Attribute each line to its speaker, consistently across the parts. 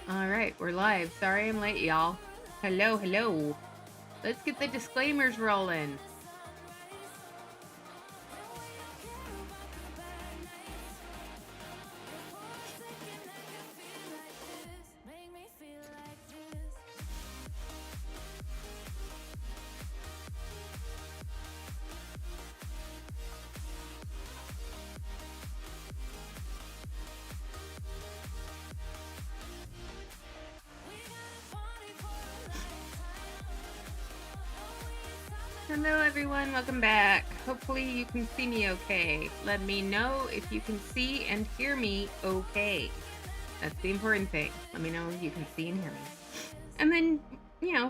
Speaker 1: All right, we're live. Sorry I'm late, y'all. Hello, hello. Let's get the disclaimers rolling. Hello, everyone. Welcome back. Hopefully you can see me okay. Let me know if you can see and hear me okay. That's the important thing. Let me know if you can see and hear me. And then,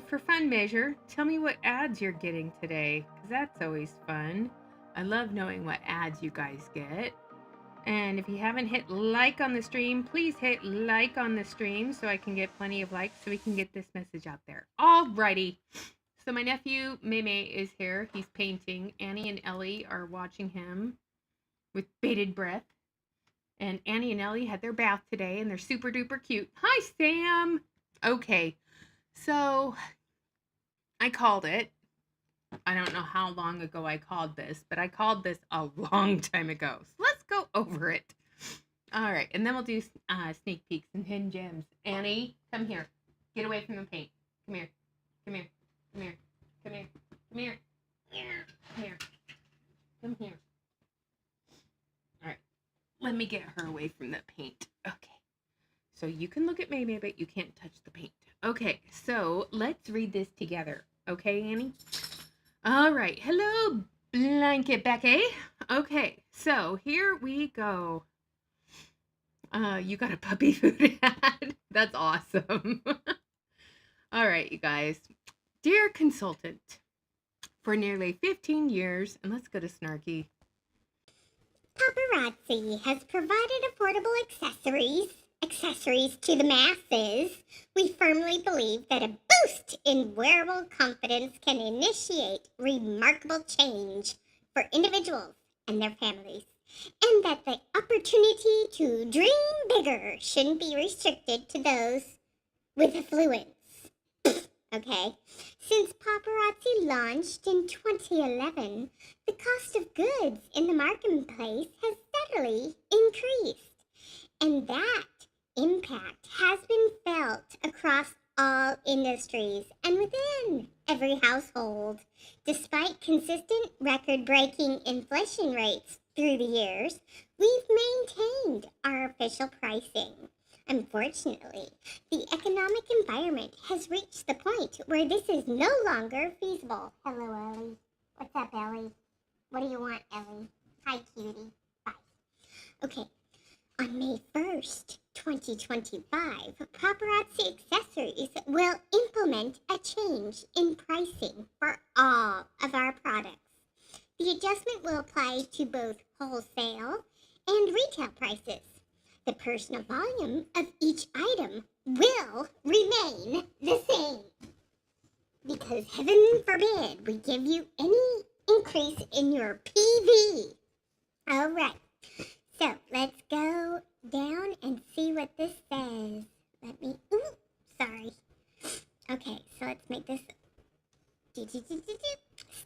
Speaker 1: for fun measure, tell me what ads you're getting today, because that's always fun. I love knowing what ads you guys get. And if you haven't hit like on the stream, please hit like on the stream so I can get plenty of likes so we can get this message out there. Alrighty. So my nephew, Meme, is here. He's painting. Annie and Ellie are watching him with bated breath. And Annie and Ellie had their bath today, and they're super duper cute. Hi, Sam! Okay, so I called it. I don't know how long ago I called this, but I called this a long time ago. So let's go over it. All right, and then we'll do sneak peeks and hidden gems. Annie, come here. Get away from the paint. Come here. Come here. Come here. Come here. Come here. Come here. Come here. All right. Let me get her away from the paint. Okay. So you can look at Maybe, but you can't touch the paint. Okay. So let's read this together. Okay, Annie? All right. Hello, Blanket Becky. Okay. So here we go. You got a puppy food ad. That's awesome. All right, you guys. Dear consultant, for nearly 15 years, and let's go to Snarky.
Speaker 2: Paparazzi has provided affordable accessories to the masses. We firmly believe that a boost in wearable confidence can initiate remarkable change for individuals and their families, and that the opportunity to dream bigger shouldn't be restricted to those with affluence. Okay, since Paparazzi launched in 2011, the cost of goods in the marketplace has steadily increased, and that impact has been felt across all industries and within every household. Despite consistent record-breaking inflation rates through the years, we've maintained our official pricing. Unfortunately, the economic environment has reached the point where this is no longer feasible. Hello, Ellie. What's up, Ellie? What do you want, Ellie? Hi, cutie. Bye. Okay, on May 1st, 2025, Paparazzi Accessories will implement a change in pricing for all of our products. The adjustment will apply to both wholesale and retail prices. The personal volume of each item will remain the same. Because heaven forbid we give you any increase in your PV. Alright, so let's go down and see what this says. Sorry. Okay, so let's make this.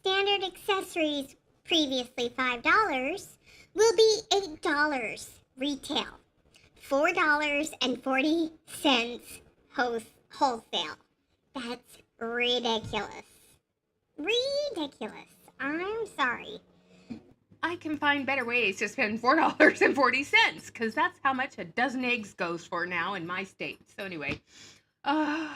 Speaker 2: Standard accessories, previously $5, will be $8 retail. $4.40 wholesale. That's ridiculous. Ridiculous. I'm sorry.
Speaker 1: I can find better ways to spend $4.40 because that's how much a dozen eggs goes for now in my state. So anyway, so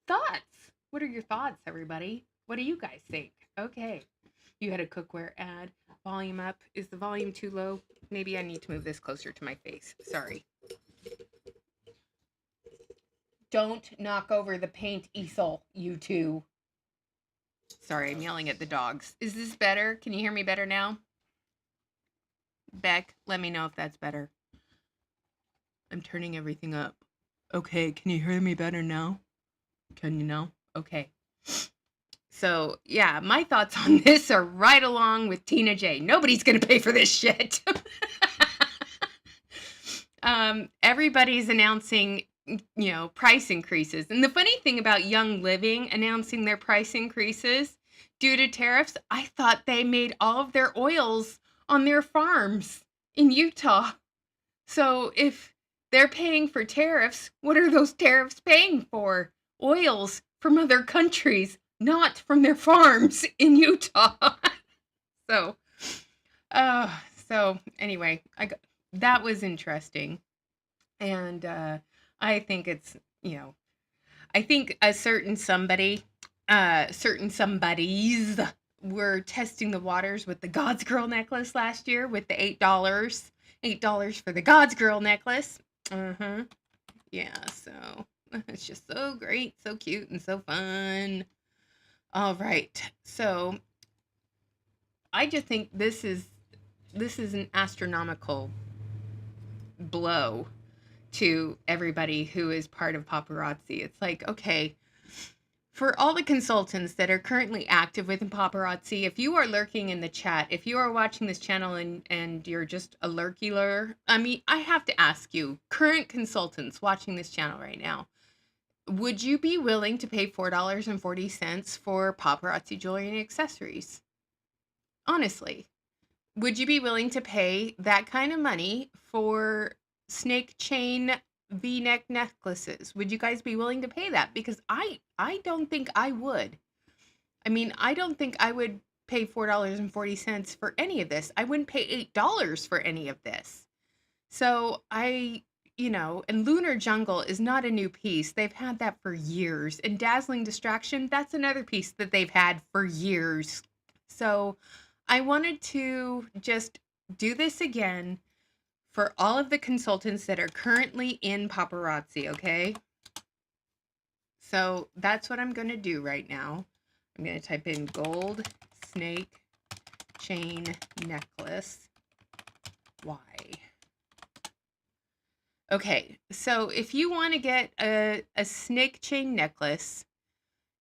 Speaker 1: thoughts. What are your thoughts, everybody? What do you guys think? Okay, you had a cookware ad. Volume up. Is the volume too low? Maybe I need to move this closer to my face. Sorry. Don't knock over the paint easel, you two. Sorry, I'm yelling at the dogs. Is this better? Can you hear me better now? Beck, let me know if that's better. I'm turning everything up. Okay, can you hear me better now? Can you now? Okay. So, yeah, my thoughts on this are right along with Tina J. Nobody's going to pay for this shit. Everybody's announcing, price increases. And the funny thing about Young Living announcing their price increases due to tariffs, I thought they made all of their oils on their farms in Utah. So if they're paying for tariffs, what are those tariffs paying for? Oils from other countries, not from their farms in Utah. so, uh, so anyway, that was interesting. And I think it's, I think a certain somebodies were testing the waters with the God's Girl necklace last year with the $8. $8 for the God's Girl necklace. Yeah, so it's just so great, so cute, and so fun. All right. So I just think this is an astronomical blow to everybody who is part of Paparazzi. It's like, okay, for all the consultants that are currently active within Paparazzi, if you are lurking in the chat, if you are watching this channel and you're just a lurky-lur, I have to ask you, current consultants watching this channel right now, would you be willing to pay $4.40 for Paparazzi jewelry and accessories? Honestly, would you be willing to pay that kind of money for snake chain V-neck necklaces? Would you guys be willing to pay that? Because I don't think I would. I don't think I would pay $4.40 for any of this. I wouldn't pay $8 for any of this. So and Lunar Jungle is not a new piece. They've had that for years. And Dazzling Distraction, that's another piece that they've had for years. So I wanted to just do this again for all of the consultants that are currently in Paparazzi, okay? So that's what I'm going to do right now. I'm going to type in gold snake chain necklace. Why? Okay, so if you want to get a snake chain necklace,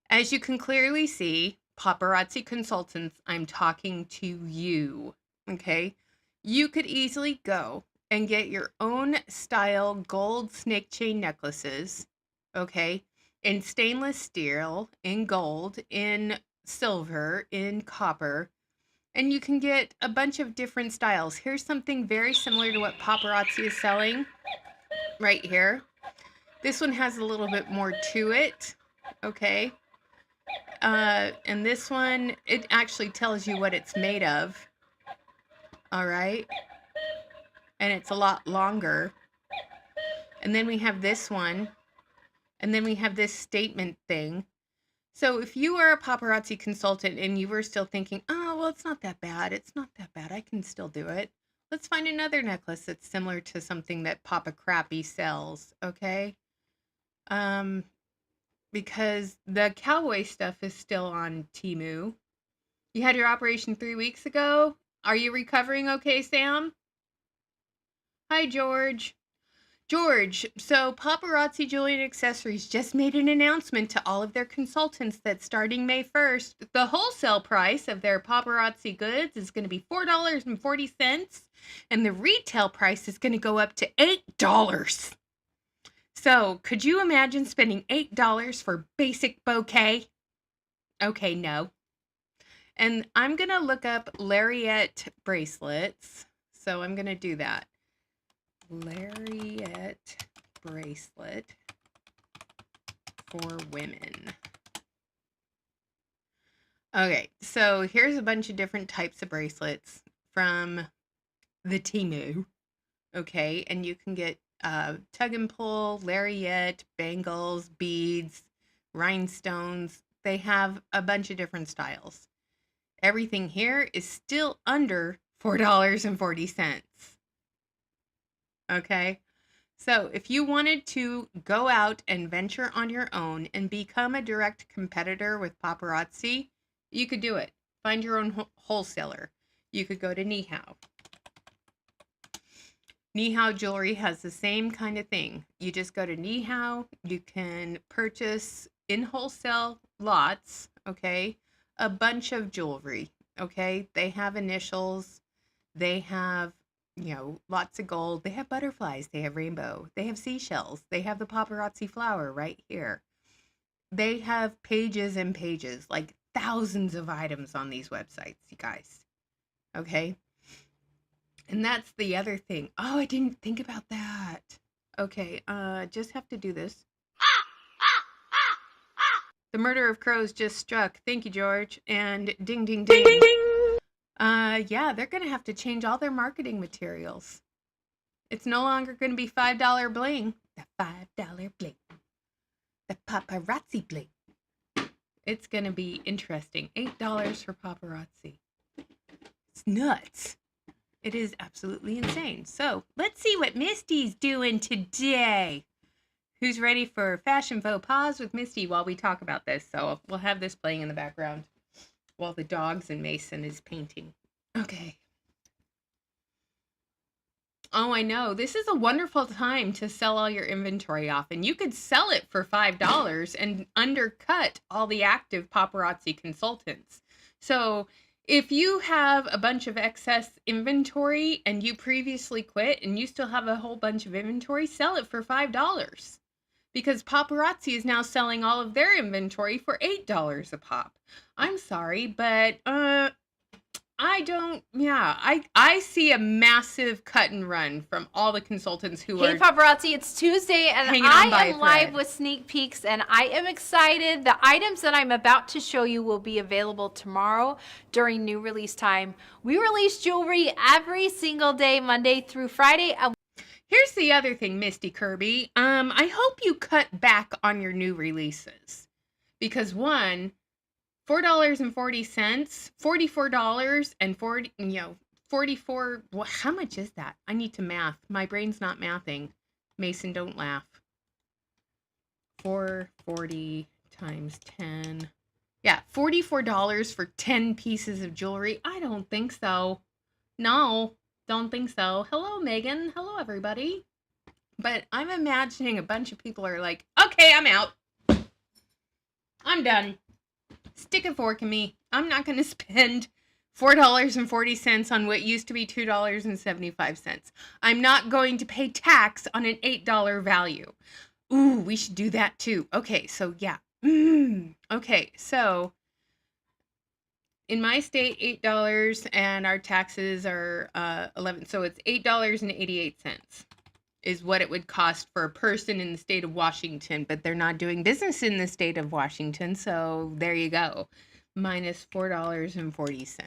Speaker 1: as you can clearly see, Paparazzi consultants, I'm talking to you, okay? You could easily go and get your own style gold snake chain necklaces, okay? In stainless steel, in gold, in silver, in copper, and you can get a bunch of different styles. Here's something very similar to what Paparazzi is selling right here. This one has a little bit more to it, okay? And this one, it actually tells you what it's made of, all right? And it's a lot longer. And then we have this one, and then we have this statement thing. So if you are a Paparazzi consultant and you were still thinking, oh, well, it's not that bad. It's not that bad. I can still do it. Let's find another necklace that's similar to something that Papa Crappy sells, okay? Because the cowboy stuff is still on Temu. You had your operation 3 weeks ago. Are you recovering okay, Sam? Hi, George. George, so Paparazzi Jewelry and Accessories just made an announcement to all of their consultants that starting May 1st, the wholesale price of their Paparazzi goods is going to be $4.40, and the retail price is going to go up to $8. So, could you imagine spending $8 for basic bouquet? Okay, no. And I'm going to look up lariat bracelets. So, I'm going to do that. Lariat bracelet for women. Okay, so here's a bunch of different types of bracelets from the Temu. Okay, and you can get tug and pull, lariat, bangles, beads, rhinestones. They have a bunch of different styles. Everything here is still under $4.40. Okay, so if you wanted to go out and venture on your own and become a direct competitor with Paparazzi, you could do it. Find your own wholesaler. You could go to Nihao. Nihao Jewelry has the same kind of thing. You just go to Nihao. You can purchase in wholesale lots, okay, a bunch of jewelry, okay? They have initials. They have, lots of gold. They have butterflies. They have rainbow. They have seashells. They have the paparazzi flower right here. They have pages and pages, like thousands of items on these websites, you guys. Okay? And that's the other thing. Oh, I didn't think about that. Okay, just have to do this. The murder of crows just struck. Thank you, George. And ding, ding, ding. Ding, ding, ding. Yeah, they're going to have to change all their marketing materials. It's no longer going to be $5 bling. The $5 bling. The paparazzi bling. It's going to be interesting. $8 for paparazzi. It's nuts. It is absolutely insane. So, let's see what Misty's doing today. Who's ready for Fashion Faux Pas with Misty while we talk about this? So, we'll have this playing in the background while the dogs and Mason is painting. Okay. Oh, I know. This is a wonderful time to sell all your inventory off. And you could sell it for $5 and undercut all the active paparazzi consultants. So if you have a bunch of excess inventory and you previously quit and you still have a whole bunch of inventory, sell it for $5. Because paparazzi is now selling all of their inventory for $8 a pop. I'm sorry, but I see a massive cut and run from all the consultants who are...
Speaker 3: Hey, Paparazzi, it's Tuesday, and I am live with sneak peeks, and I am excited. The items that I'm about to show you will be available tomorrow during new release time. We release jewelry every single day, Monday through Friday.
Speaker 1: Here's the other thing, Misty Kirby. I hope you cut back on your new releases. Because one... $4.40, $44 and 44, well, how much is that? I need to math. My brain's not mathing. Mason, don't laugh. 440 times 10. Yeah, $44 for 10 pieces of jewelry. I don't think so. No, don't think so. Hello, Megan. Hello, everybody. But I'm imagining a bunch of people are like, okay, I'm out. I'm done. Stick a fork in me. I'm not going to spend $4.40 on what used to be $2.75. I'm not going to pay tax on an $8 value. Ooh, we should do that too. Okay, so yeah. Okay, so in my state, $8 and our taxes are $11. So it's $8.88 is what it would cost for a person in the state of Washington, but they're not doing business in the state of Washington, so there you go, minus $4.40.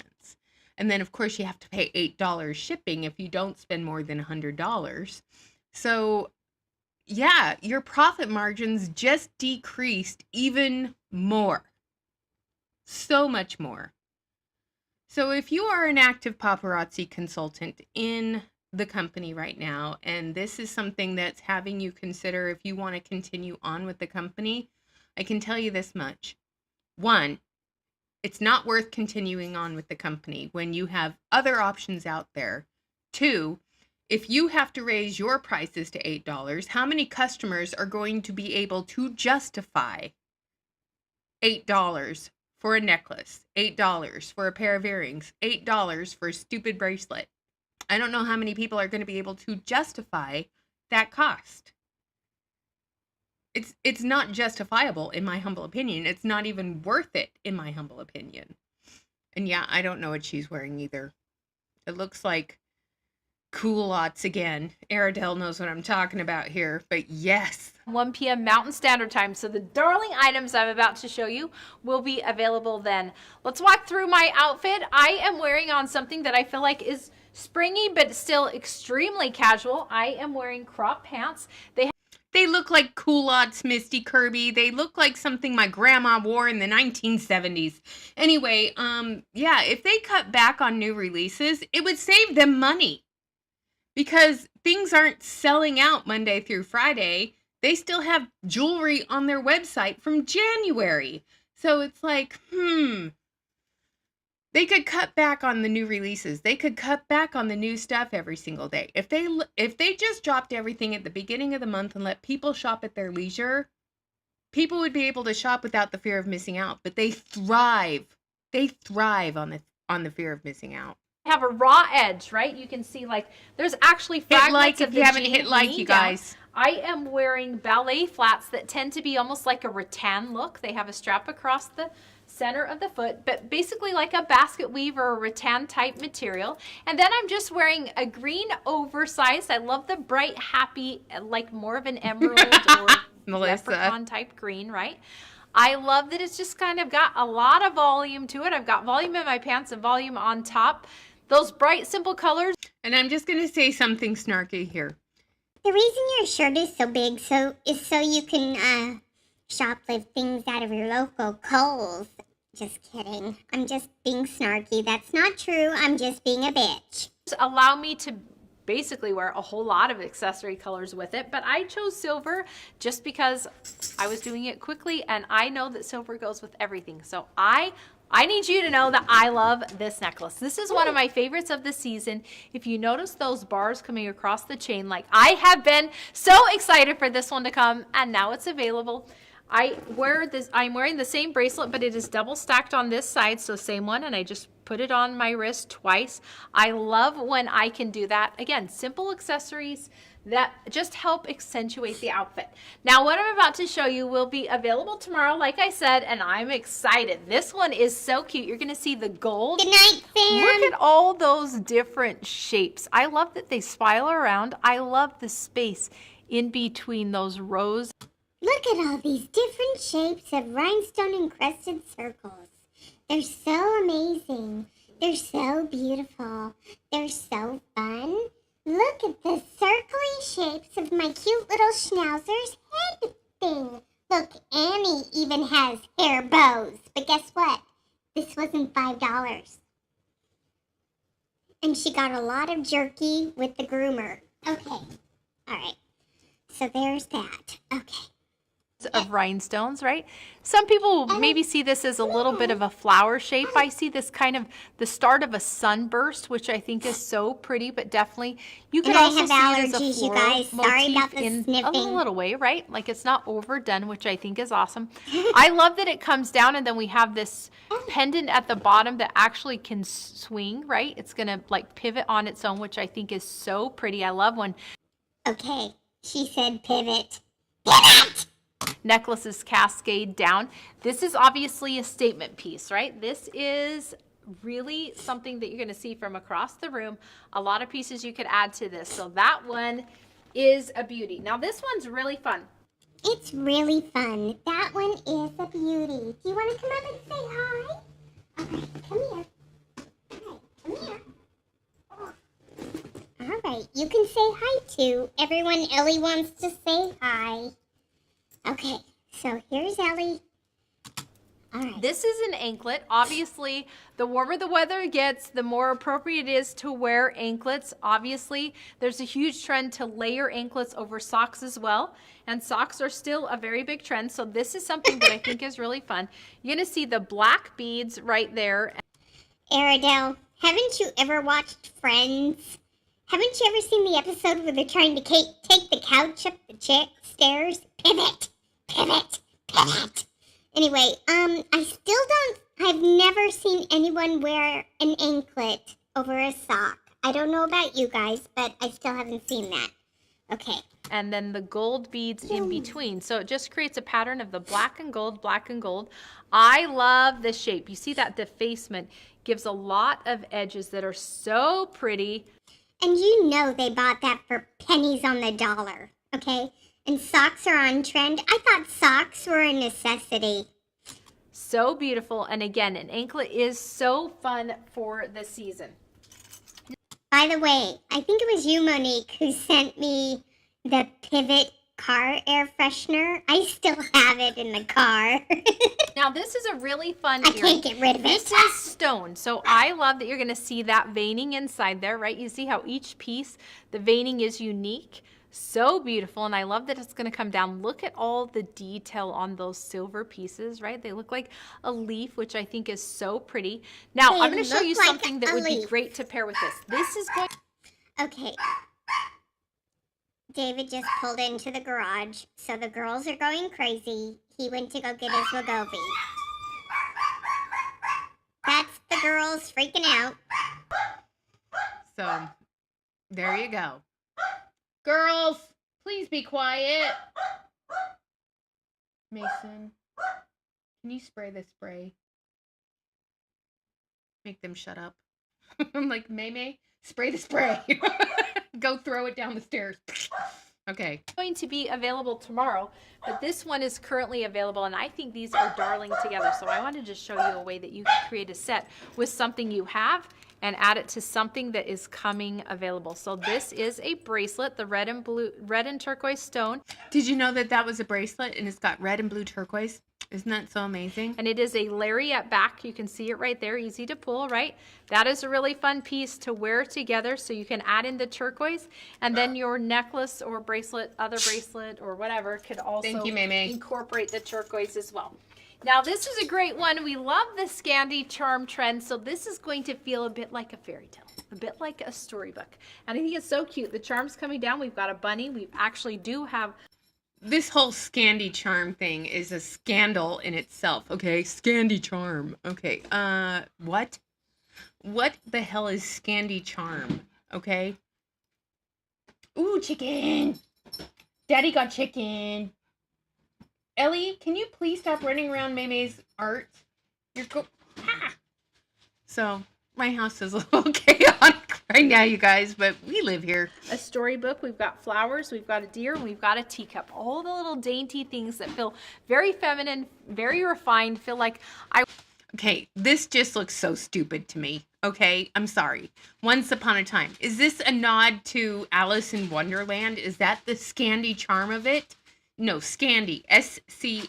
Speaker 1: And then, of course, you have to pay $8 shipping if you don't spend more than $100. So, yeah, your profit margins just decreased even more. So much more. So if you are an active paparazzi consultant in the company right now, and this is something that's having you consider if you want to continue on with the company, I can tell you this much. One, it's not worth continuing on with the company when you have other options out there. Two, if you have to raise your prices to $8, how many customers are going to be able to justify $8 for a necklace, $8 for a pair of earrings, $8 for a stupid bracelet? I don't know how many people are going to be able to justify that cost. It's not justifiable, in my humble opinion. It's not even worth it, in my humble opinion. And yeah, I don't know what she's wearing either. It looks like culottes again. Aradel knows what I'm talking about here, but yes.
Speaker 3: 1 p.m. Mountain Standard Time. So the darling items I'm about to show you will be available then. Let's walk through my outfit. I am wearing on something that I feel like is springy, but still extremely casual. I am wearing crop pants.
Speaker 1: They look like culottes, Misty Kirby. They look like something my grandma wore in the 1970s. Anyway, yeah, if they cut back on new releases, it would save them money. Because things aren't selling out Monday through Friday. They still have jewelry on their website from January. So it's like, they could cut back on the new releases. They could cut back on the new stuff every single day. If they just dropped everything at the beginning of the month and let people shop at their leisure, people would be able to shop without the fear of missing out. But they thrive. They thrive on the fear of missing out.
Speaker 3: have a raw edge, right? You can see like there's actually fragments of the
Speaker 1: haven't
Speaker 3: jean
Speaker 1: hit like,
Speaker 3: hanging
Speaker 1: you
Speaker 3: down.
Speaker 1: guys.
Speaker 3: I am wearing ballet flats that tend to be almost like a rattan look. They have a strap across the center of the foot, but basically like a basket weave or a rattan type material. And then I'm just wearing a green oversized. I love the bright, happy, like more of an emerald or leprechaun type green, right? I love that it's just kind of got a lot of volume to it. I've got volume in my pants and volume on top. Those bright, simple colors.
Speaker 1: And I'm just going to say something snarky here.
Speaker 2: The reason your shirt is so big is so you can shoplift things out of your local Kohl's. Just kidding. I'm just being snarky. That's not true. I'm just being a bitch.
Speaker 3: Allow me to basically wear a whole lot of accessory colors with it, but I chose silver just because I was doing it quickly, and I know that silver goes with everything. So I need you to know that I love this necklace. This is one of my favorites of the season. If you notice those bars coming across the chain, like I have been so excited for this one to come, and now it's available. I'm wearing the same bracelet, but it is double stacked on this side, so same one, and I just put it on my wrist twice. I love when I can do that. Again, simple accessories that just help accentuate the outfit. Now, what I'm about to show you will be available tomorrow, like I said, and I'm excited. This one is so cute. You're gonna see the gold.
Speaker 2: Good night, fam.
Speaker 3: Look at all those different shapes. I love that they spiral around. I love the space in between those rows.
Speaker 2: Look at all these different shapes of rhinestone encrusted circles. They're so amazing. They're so beautiful. They're so fun. Look at the circly shapes of my cute little schnauzer's head thing. Look, Annie even has hair bows. But guess what? This wasn't $5. And she got a lot of jerky with the groomer. Okay. All right. So there's that. Okay.
Speaker 3: Of rhinestones, right? Some people maybe see this as a little bit of a flower shape. I see this kind of the start of a sunburst, which I think is so pretty, but definitely you can also see it as a floral
Speaker 2: you guys. Sorry about the
Speaker 3: in
Speaker 2: sniffing.
Speaker 3: a little way, right? Like it's not overdone, which I think is awesome. I love that it comes down and then we have this pendant at the bottom that actually can swing, right? It's gonna like pivot on its own, which I think is so pretty. I love when
Speaker 2: Okay, she said pivot. Pivot!
Speaker 3: Necklaces cascade down. This is obviously a statement piece, right? This is really something that you're going to see from across the room. A lot of pieces you could add to this. So that one is a beauty. Now this one's really fun.
Speaker 2: It's really fun. That one is a beauty. Do you want to come up and say hi? All right, come here. All right, come here. Oh. All right, you can say hi to everyone Ellie wants to say hi. Okay, so here's Ellie. All right.
Speaker 3: This is an anklet. Obviously, the warmer the weather gets, the more appropriate it is to wear anklets. Obviously, there's a huge trend to layer anklets over socks as well. And socks are still a very big trend. So this is something that I think is really fun. You're going to see the black beads right there.
Speaker 2: Aradel, haven't you ever watched Friends? Haven't you ever seen the episode where they're trying to take the couch up the stairs? Pivot, pivot, pivot. Anyway, I've never seen anyone wear an anklet over a sock. I don't know about you guys, but I still haven't seen that. Okay.
Speaker 3: And then the gold beads in between. So it just creates a pattern of the black and gold, black and gold. I love this shape. You see that defacement gives a lot of edges that are so pretty.
Speaker 2: And you know they bought that for pennies on the dollar, okay? And socks are on trend. I thought socks were a necessity.
Speaker 3: So beautiful. And again, an anklet is so fun for the season.
Speaker 2: By the way, I think it was you, Monique, who sent me the Pivot car air freshener. I still have it in the car.
Speaker 3: Now, this is a really fun
Speaker 2: I can't get rid of it.
Speaker 3: This is stone. So I love that you're going to see that veining inside there, right? You see how each piece, the veining is unique. So beautiful, and I love that it's going to come down. Look at all the detail on those silver pieces, right? They look like a leaf, which I think is so pretty. Now, I'm going to show you something that would be great to pair with this. This is going...
Speaker 2: Okay. David just pulled into the garage, so the girls are going crazy. He went to go get his Wegovy. That's the girls freaking out.
Speaker 1: So there you go. Girls, please be quiet. Mason, can you spray the spray? Make them shut up. I'm like, May, spray the spray. Go throw it down the stairs. Okay.
Speaker 3: Going to be available tomorrow, but this one is currently available, and I think these are darling together. So I wanted to show you a way that you can create a set with something you have and add it to something that is coming available. So this is a bracelet, the red and turquoise stone.
Speaker 1: Did you know that that was a bracelet and it's got red and blue turquoise? Isn't that so amazing?
Speaker 3: And it is a lariat back. You can see it right there, easy to pull, right? That is a really fun piece to wear together, so you can add in the turquoise, and then your necklace or bracelet, other bracelet or whatever, could also incorporate the turquoise as well. Now this is a great one. We love the Scandi charm trend, so this is going to feel a bit like a fairy tale, a bit like a storybook. And I think it's so cute. The charm's coming down. We've got a bunny. We actually do have...
Speaker 1: This whole Scandi charm thing is a scandal in itself. Okay, Scandi charm. Okay, what? What the hell is Scandi charm? Okay. Ooh, chicken. Daddy got chicken. Ellie, can you please stop running around May's art? You're ha! So, my house is a little chaotic right now, you guys, but we live here.
Speaker 3: A storybook. We've got flowers, we've got a deer, and we've got a teacup. All the little dainty things that feel very feminine, very refined, feel like
Speaker 1: Okay, this just looks so stupid to me. Okay, I'm sorry. Once upon a time. Is this a nod to Alice in Wonderland? Is that the Scandi charm of it? No, Scandi. S-C-A-N-D-I.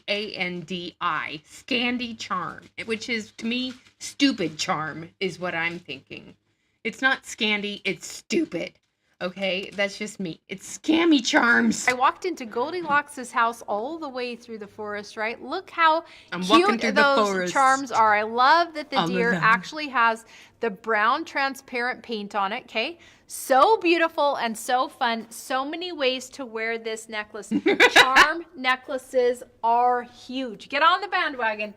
Speaker 1: Scandi charm. Which is, to me, stupid charm is what I'm thinking. It's not Scandi, it's stupid. Okay, that's just me. It's scammy charms.
Speaker 3: I walked into Goldilocks' house all the way through the forest, right? Look how cute those charms are. I love that the deer actually has the brown transparent paint on it, okay? So beautiful and so fun. So many ways to wear this necklace. Charm necklaces are huge. Get on the bandwagon.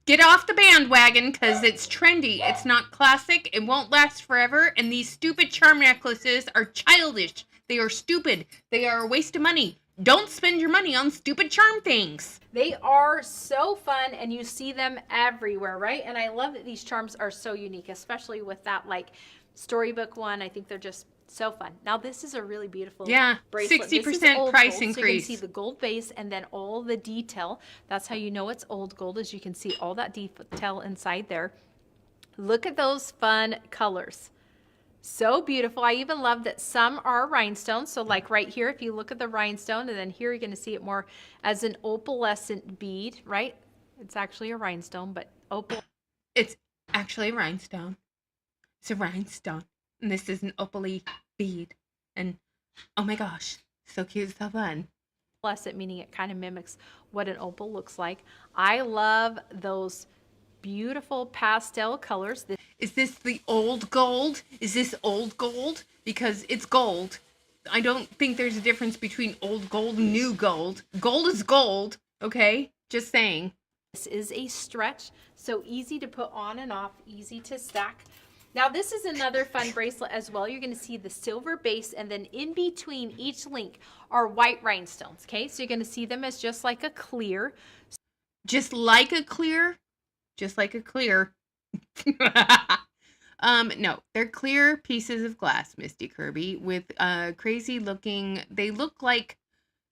Speaker 1: Get off the bandwagon, because it's trendy. It's not classic. It won't last forever. And these stupid charm necklaces are childish. They are stupid. They are a waste of money. Don't spend your money on stupid charm things.
Speaker 3: They are so fun, and you see them everywhere, right? And I love that these charms are so unique, especially with that like storybook one. I think they're just so fun. Now this is a really beautiful bracelet.
Speaker 1: 60% price increase.
Speaker 3: So you can see the gold base and then all the detail. That's how you know it's old gold, as you can see all that detail inside there. Look at those fun colors. So beautiful. I even love that some are rhinestones. So like right here, if you look at the rhinestone, and then here you're going to see it more as an opalescent bead, right? It's actually a rhinestone, but opal.
Speaker 1: It's actually a rhinestone. It's a rhinestone. And this is an opaly bead. And oh my gosh, so cute, so fun.
Speaker 3: Opalescent, meaning it kind of mimics what an opal looks like. I love those beautiful pastel colors.
Speaker 1: Is this the old gold? Is this old gold? Because it's gold. I don't think there's a difference between old gold and new gold. Gold is gold, okay? Just saying.
Speaker 3: This is a stretch, so easy to put on and off, easy to stack. Now this is another fun bracelet as well. You're going to see the silver base, and then in between each link are white rhinestones, okay? So you're going to see them as just like a clear.
Speaker 1: Just like a clear? Just like a clear. No, they're clear pieces of glass, Misty Kirby, with crazy looking, they look like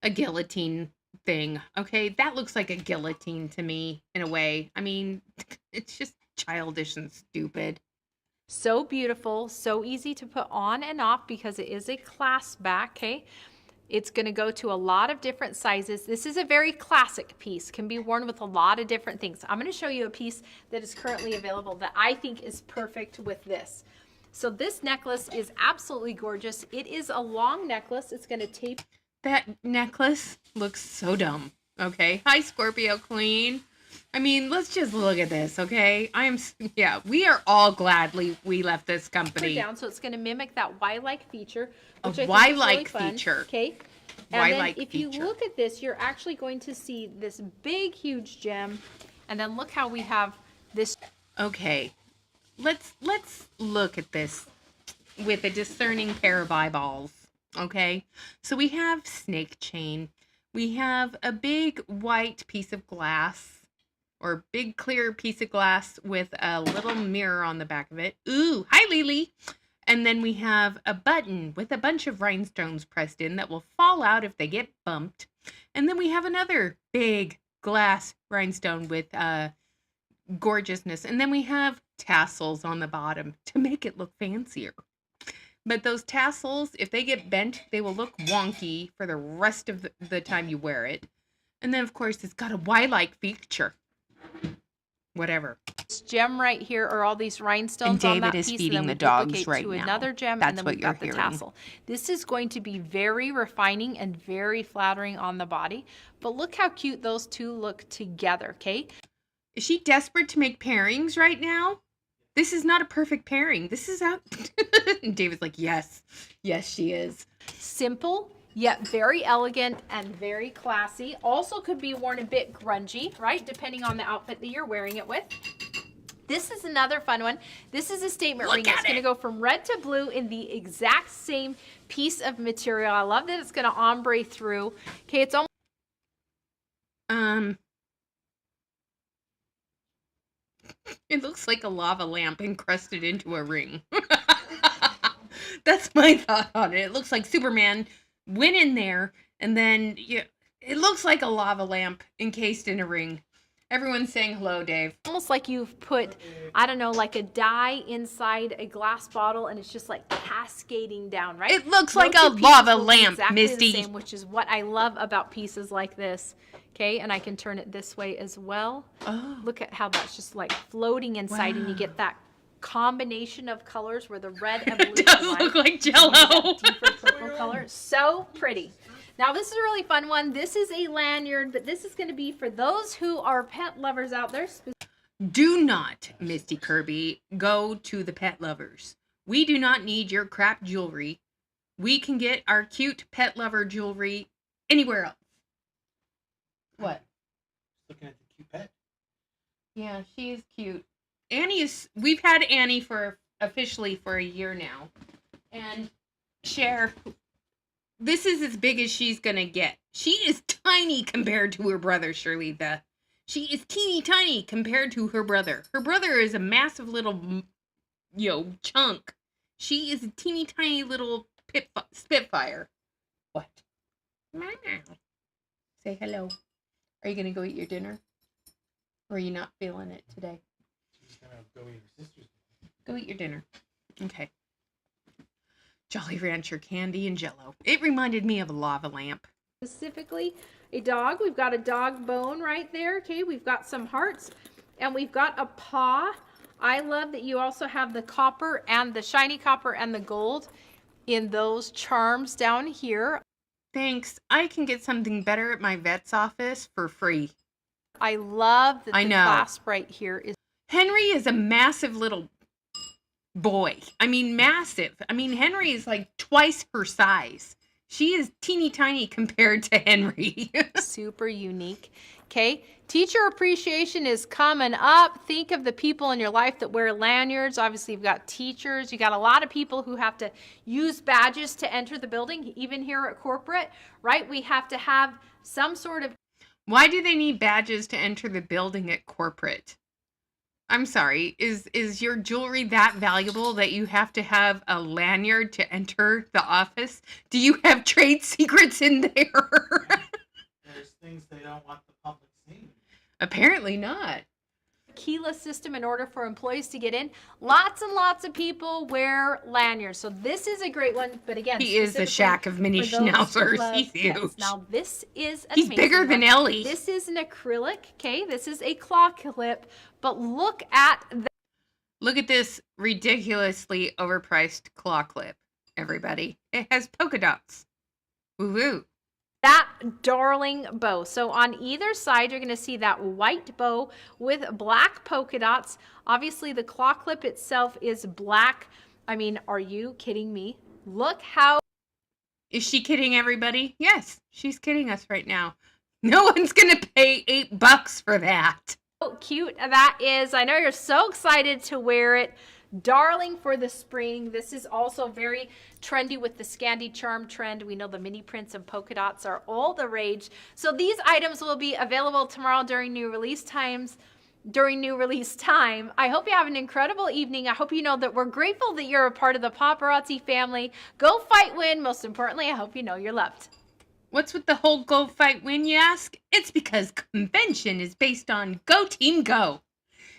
Speaker 1: a guillotine thing, okay? That looks like a guillotine to me, in a way. I mean, it's just childish and stupid.
Speaker 3: So beautiful, so easy to put on and off because it is a clasp back, okay? It's going to go to a lot of different sizes. This is a very classic piece, can be worn with a lot of different things. I'm going to show you a piece that is currently available that I think is perfect with this. So this necklace is absolutely gorgeous. It is a long necklace. It's going to tape.
Speaker 1: That necklace looks so dumb, okay? Hi, Scorpio Queen. I mean, let's just look at this, okay? Yeah, we are all glad we left this company.
Speaker 3: Down, so it's going to mimic that Y-like feature, which
Speaker 1: a Y-like feature.
Speaker 3: Okay. And then if you look at this, you're actually going to see this big, huge gem. And then look how we have this.
Speaker 1: Okay, let's look at this. with a discerning pair of eyeballs. Okay? So we have snake chain. We have a big white piece of glass, or big clear piece of glass with a little mirror on the back of it. Ooh, hi Lily. And then we have a button with a bunch of rhinestones pressed in that will fall out if they get bumped. And then we have another big glass rhinestone with gorgeousness. And then we have tassels on the bottom to make it look fancier. But those tassels, if they get bent, they will look wonky for the rest of the time you wear it. And then, of course, it's got a Y-like feature. Whatever.
Speaker 3: This gem right here are all these rhinestones
Speaker 1: And David
Speaker 3: on that
Speaker 1: is
Speaker 3: piece,
Speaker 1: feeding
Speaker 3: and then
Speaker 1: the
Speaker 3: we
Speaker 1: dogs
Speaker 3: duplicate
Speaker 1: right
Speaker 3: to
Speaker 1: now.
Speaker 3: another gem,
Speaker 1: That's
Speaker 3: and then
Speaker 1: what
Speaker 3: we've got
Speaker 1: you're
Speaker 3: the
Speaker 1: hearing.
Speaker 3: tassel. This is going to be very refining and very flattering on the body. But look how cute those two look together, okay?
Speaker 1: Is she desperate to make pairings right now? This is not a perfect pairing. This is out. And David's like, yes. Yes, she is.
Speaker 3: Simple, yet very elegant and very classy. Also could be worn a bit grungy, right? Depending on the outfit that you're wearing it with. This is another fun one. This is a statement ring. It's going to go from red to blue in the exact same piece of material. I love that it's going to ombre through. Okay, it's almost...
Speaker 1: It looks like a lava lamp encrusted into a ring. That's my thought on it. It looks like Superman went in there, and then it looks like a lava lamp encased in a ring. Everyone's saying hello, Dave.
Speaker 3: almost like you've put, I don't know, like a dye inside a glass bottle, and it's just like cascading down, right?
Speaker 1: It looks
Speaker 3: No
Speaker 1: like
Speaker 3: two
Speaker 1: a
Speaker 3: pieces
Speaker 1: lava
Speaker 3: will be
Speaker 1: lamp,
Speaker 3: exactly
Speaker 1: Misty.
Speaker 3: the same, which is what I love about pieces like this. Okay, and I can turn it this way as well.
Speaker 1: Oh.
Speaker 3: Look at how that's just like floating inside, and you
Speaker 1: Wow.
Speaker 3: get that combination of colors where the red and blue
Speaker 1: It does
Speaker 3: combine.
Speaker 1: look like
Speaker 3: And
Speaker 1: Jell-O.
Speaker 3: that deeper purple color. So pretty. Now this is a really fun one. This is a lanyard, but this is going to be for those who are pet lovers out there.
Speaker 1: Do not, Misty Kirby, go to the pet lovers. We do not need your crap jewelry. We can get our cute pet lover jewelry anywhere else. What?
Speaker 4: Looking at the cute pet.
Speaker 1: Yeah, she is cute. Annie is, we've had Annie for officially for a year now. And Cher, this is as big as she's gonna get. She is tiny compared to her brother, Shirley. She is teeny tiny compared to her brother. Her brother is a massive little, chunk. She is a teeny tiny little spitfire. What? Meow. Say hello. Are you gonna go eat your dinner? Or are you not feeling it today?
Speaker 4: She's gonna go eat her sister's.
Speaker 1: Go eat your dinner. Okay. Jolly Rancher candy and Jell-O. It reminded me of a lava lamp.
Speaker 3: Specifically a dog. We've got a dog bone right there. Okay, we've got some hearts, and we've got a paw. I love that you also have the copper and the shiny copper and the gold in those charms down here.
Speaker 1: Thanks. I can get something better at my vet's office for free.
Speaker 3: I love that
Speaker 1: I
Speaker 3: the
Speaker 1: know.
Speaker 3: clasp right here is
Speaker 1: Henry is a massive little boy. I mean, massive. I mean, Henry is like twice her size. She is teeny tiny compared to Henry.
Speaker 3: super unique. Okay, teacher appreciation is coming up. Think of the people in your life that wear lanyards. Obviously, you've got teachers. You got a lot of people who have to use badges to enter the building, even here at corporate, right? We have to have some sort of...
Speaker 1: Why do they need badges to enter the building at corporate? I'm sorry. Is your jewelry that valuable that you have to have a lanyard to enter the office? Do you have trade secrets in there?
Speaker 4: There's things they don't want the public seeing.
Speaker 1: Apparently not.
Speaker 3: keyless system in order for employees to get in. Lots and lots of people wear lanyards. So this is a great one. But again,
Speaker 1: He is the
Speaker 3: specifically
Speaker 1: shack of mini
Speaker 3: for those who
Speaker 1: schnauzers.
Speaker 3: love
Speaker 1: He's
Speaker 3: pets.
Speaker 1: huge.
Speaker 3: Now this is an
Speaker 1: He's
Speaker 3: amazing
Speaker 1: bigger than
Speaker 3: one.
Speaker 1: Ellie.
Speaker 3: This is an acrylic. Okay, this is a claw clip. But look at that.
Speaker 1: Look at this ridiculously overpriced claw clip, everybody. It has polka dots. Woo-woo.
Speaker 3: That darling bow. So on either side, you're going to see that white bow with black polka dots. Obviously, the claw clip itself is black. I mean, are you kidding me? Look how...
Speaker 1: Is she kidding everybody? Yes, she's kidding us right now. No one's going to pay $8 for that.
Speaker 3: cute that is. I know you're so excited to wear it. darling for the spring. This is also very trendy with the Scandi Charm trend. We know the mini prints and polka dots are all the rage. So these items will be available tomorrow during new release time. I hope you have an incredible evening. I hope you know that we're grateful that you're a part of the Paparazzi family. Go fight, win. Most importantly, I hope you know you're loved.
Speaker 1: What's with the whole go fight win, you ask? It's because convention is based on go team go.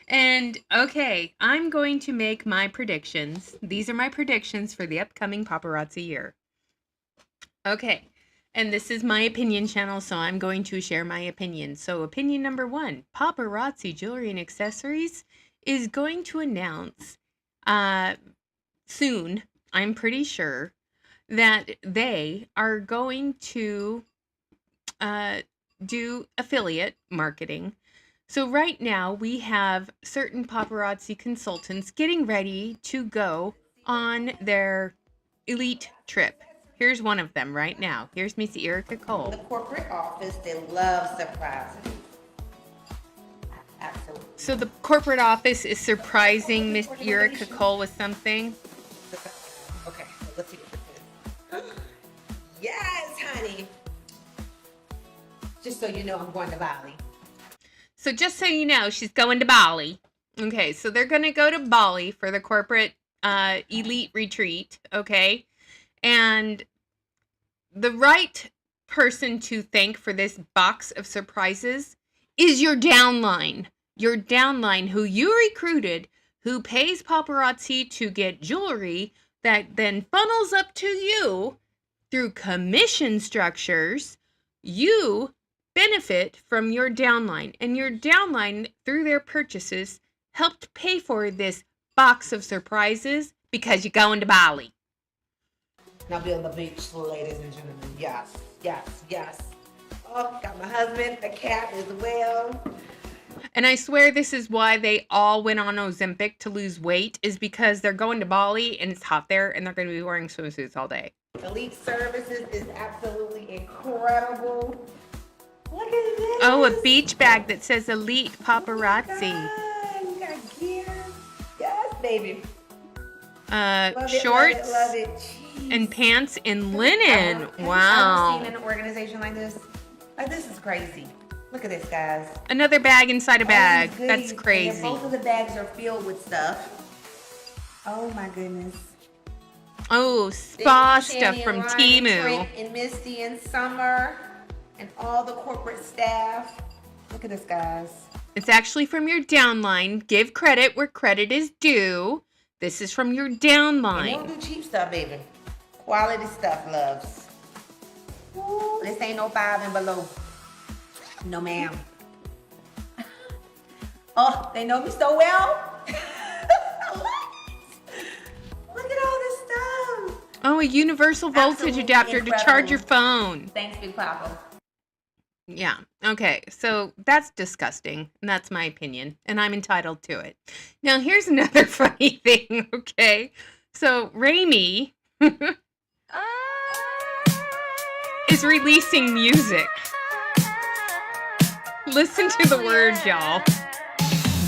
Speaker 1: And okay, I'm going to make my predictions. These are my predictions for the upcoming Paparazzi year. Okay, and this is my opinion channel, so I'm going to share my opinion. So opinion number 1, Paparazzi Jewelry and Accessories is going to announce soon, I'm pretty sure, that they are going to do affiliate marketing. So right now we have certain paparazzi consultants getting ready to go on their elite trip. Here's one of them right now. Here's Miss Erica Cole.
Speaker 5: The corporate office, they love surprises. Absolutely.
Speaker 1: So the corporate office is surprising Miss Erica Cole with something.
Speaker 5: Okay, let's see what this is. Yes, honey. Just so you know, I'm going to Bali.
Speaker 1: So just so you know, she's going to Bali. Okay, so they're going to go to Bali for the corporate elite retreat, okay? And the right person to thank for this box of surprises is your downline. Your downline who you recruited, who pays paparazzi to get jewelry that then funnels up to you through commission structures. You benefit from your downline, and your downline, through their purchases, helped pay for this box of surprises because you're going to Bali.
Speaker 5: Now be on the beach, ladies and gentlemen. Yes, yes, yes. Oh, got my husband, a cat as well.
Speaker 1: And I swear this is why they all went on Ozempic to lose weight, is because they're going to Bali and it's hot there and they're going to be wearing swimsuits all day.
Speaker 5: Elite Services is absolutely incredible. Look at this.
Speaker 1: Oh, a beach bag that says Elite Paparazzi.
Speaker 5: You got gear. Yes, baby. Love it,
Speaker 1: Shorts
Speaker 5: love it, love it. Jeez.
Speaker 1: and pants in linen.
Speaker 5: Have you
Speaker 1: Wow.
Speaker 5: ever seen an organization like this? Like, this is crazy. Look at this, guys.
Speaker 1: Another bag inside a bag.
Speaker 5: All these
Speaker 1: That's
Speaker 5: goodies, and
Speaker 1: crazy.
Speaker 5: both of the bags are filled with stuff. Oh my goodness.
Speaker 1: Oh, spa
Speaker 5: Thank you,
Speaker 1: stuff
Speaker 5: Shanny
Speaker 1: from
Speaker 5: and Ryan,
Speaker 1: Temu.
Speaker 5: Trent and Misty and Summer and all the corporate staff. Look at this, guys.
Speaker 1: It's actually from your downline. Give credit where credit is due. This is from your
Speaker 5: And they
Speaker 1: downline.
Speaker 5: don't do cheap stuff, baby. Quality stuff, loves. Ooh, this ain't no 5 and below. No, ma'am. Oh, they know me so well. Look at all this stuff.
Speaker 1: Oh, a universal voltage
Speaker 5: Absolutely
Speaker 1: adapter to charge
Speaker 5: incredible.
Speaker 1: your phone.
Speaker 5: Thanks, Big Papa.
Speaker 1: Yeah. Okay. So that's disgusting. And that's my opinion. And I'm entitled to it. Now, here's another funny thing. Okay. So Raimi is releasing music. Listen to the words, y'all.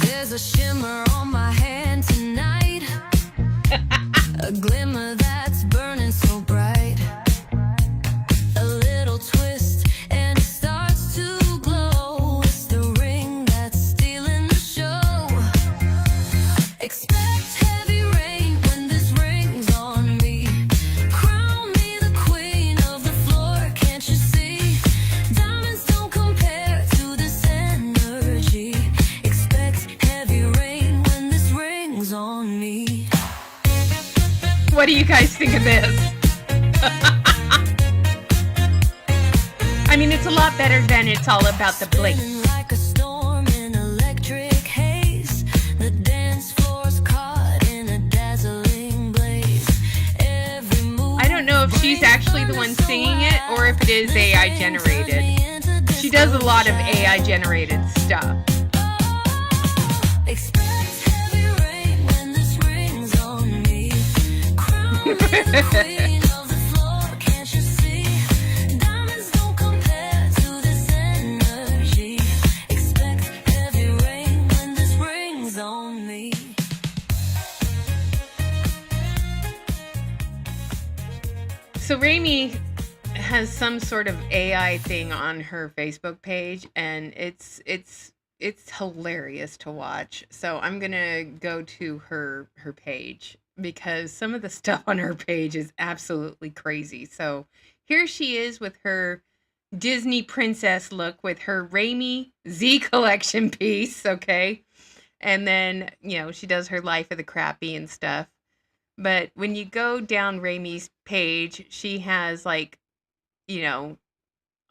Speaker 6: There's a shimmer on my hand tonight, a glimmer that's burning so bright, a little twist and it starts to glow. It's the ring that's stealing the show. Expect heavy rain when this ring's on me. Crown me the queen of the floor, can't you see? Diamonds don't compare to this energy. Expect heavy rain when this ring's on me.
Speaker 1: What do you guys think of this? I mean, it's a lot better than It's All About the Bling.
Speaker 6: Spinning like a storm in electric haze. The dance floor's caught in a dazzling blaze. Every move
Speaker 1: I don't know if she's actually the one singing it or if it is AI generated. She does a lot of AI generated stuff.
Speaker 6: Expect heavy rain when this ring's on me. Crown me the queen of the floor, can't you see? Diamonds don't compare to this energy. Expect heavy rain when this ring's on me.
Speaker 1: Raimi has some sort of AI thing on her Facebook page, and it's hilarious to watch. So I'm gonna go to her page because some of the stuff on her page is absolutely crazy. So here she is with her Disney princess look with her Raimi Z collection piece, okay? And then, she does her Life of the Crappy and stuff. But when you go down Raimi's page, she has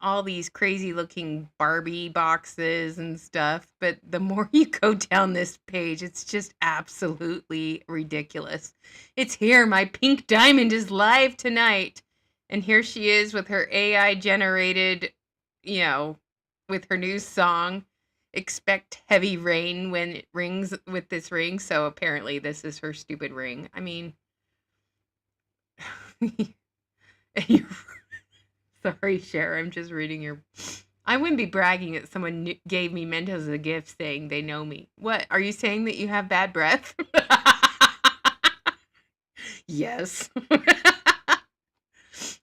Speaker 1: all these crazy looking Barbie boxes and stuff. But the more you go down this page, it's just absolutely ridiculous. It's here. My pink diamond is live tonight. And here she is with her AI generated, with her new song, Expect Heavy Rain when it rings with this ring. So apparently this is her stupid ring. I mean, sorry, Cher, I'm just reading your... I wouldn't be bragging that someone gave me Mentos a gift saying they know me. What? Are you saying that you have bad breath? Yes.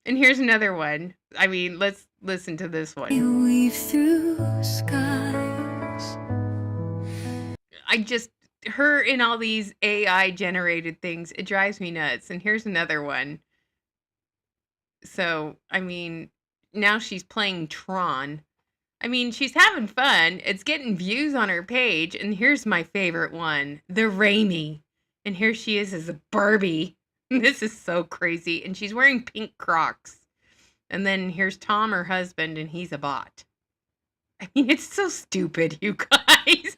Speaker 1: And here's another one. I mean, let's listen to this one.
Speaker 6: You weave through skies.
Speaker 1: Her in all these AI generated things, it drives me nuts. And here's another one. So, I mean, now she's playing Tron. I mean, she's having fun. It's getting views on her page. And here's my favorite one, the Raimi. And here she is as a Barbie. This is so crazy. And she's wearing pink Crocs. And then here's Tom, her husband, and he's a bot. I mean, it's so stupid, you guys.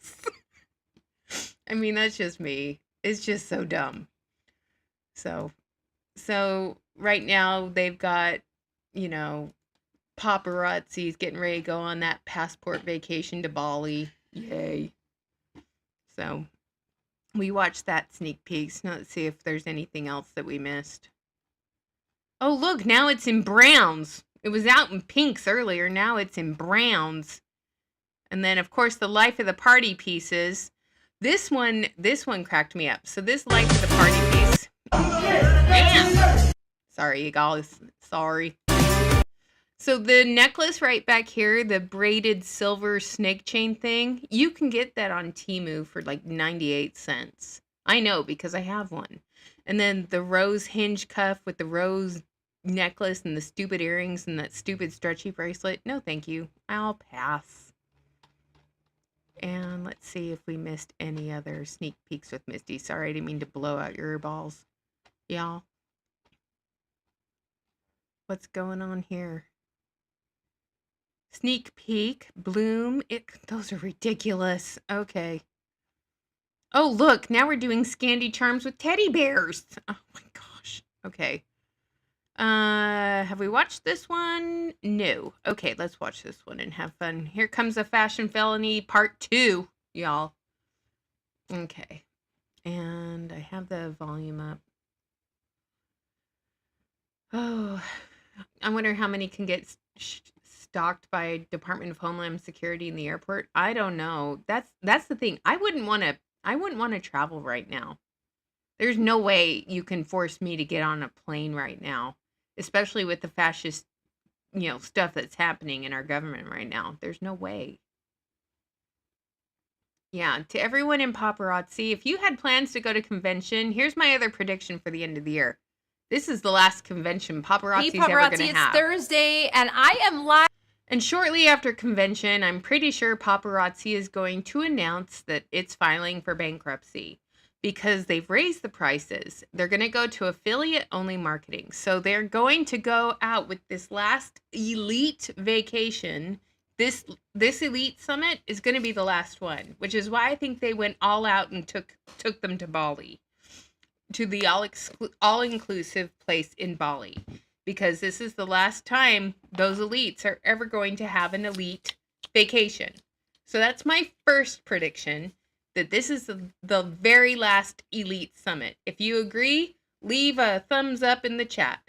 Speaker 1: I mean, that's just me. It's just so dumb. So right now they've got, paparazzi's getting ready to go on that passport vacation to Bali. Yay. So we watched that sneak peek. So let's see if there's anything else that we missed. Oh, look, now it's in browns. It was out in pinks earlier. Now it's in browns. And then, of course, the Life of the Party pieces. This one cracked me up. So this Life of the Party piece. Man. Sorry, you guys. Sorry. So the necklace right back here, the braided silver snake chain thing, you can get that on Temu for like 98 cents. I know because I have one. And then the rose hinge cuff with the rose necklace and the stupid earrings and that stupid stretchy bracelet. No, thank you. I'll pass. And let's see if we missed any other sneak peeks with Misty. Sorry, I didn't mean to blow out your earballs. Y'all. What's going on here? Sneak peek, Bloom. Those are ridiculous. Okay. Oh, look. Now we're doing Scandi Charms with teddy bears. Oh, my gosh. Okay. Have we watched this one? No. Okay, let's watch this one and have fun. Here comes a Fashion Felony Part 2, y'all. Okay. And I have the volume up. Oh, I wonder how many can get stalked by Department of Homeland Security in the airport. I don't know. That's the thing. I wouldn't want to travel right now. There's no way you can force me to get on a plane right now, especially with the fascist, stuff that's happening in our government right now. There's no way. Yeah, to everyone in Paparazzi, if you had plans to go to convention, here's my other prediction for the end of the year. This is the last convention Paparazzi's ever going to have.
Speaker 3: It's Thursday, and I am live.
Speaker 1: And shortly after convention, I'm pretty sure Paparazzi is going to announce that it's filing for bankruptcy because they've raised the prices. They're going to go to affiliate-only marketing. So they're going to go out with this last elite vacation. This elite summit is going to be the last one, which is why I think they went all out and took them to Bali, to the all-inclusive place in Bali. Because this is the last time those elites are ever going to have an elite vacation. So that's my first prediction, that this is the very last elite summit. If you agree, leave a thumbs up in the chat.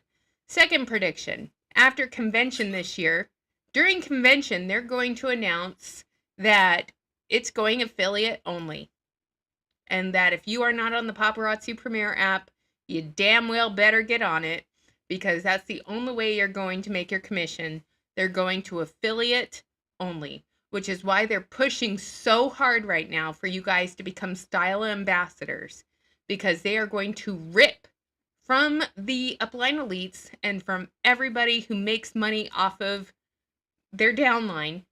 Speaker 1: Second prediction, after convention this year, during convention, they're going to announce that it's going affiliate only. And that if you are not on the Paparazzi Premiere app, you damn well better get on it. because that's the only way you're going to make your commission. They're going to affiliate only, which is why they're pushing so hard right now for you guys to become style ambassadors, because they are going to rip from the upline elites and from everybody who makes money off of their downline.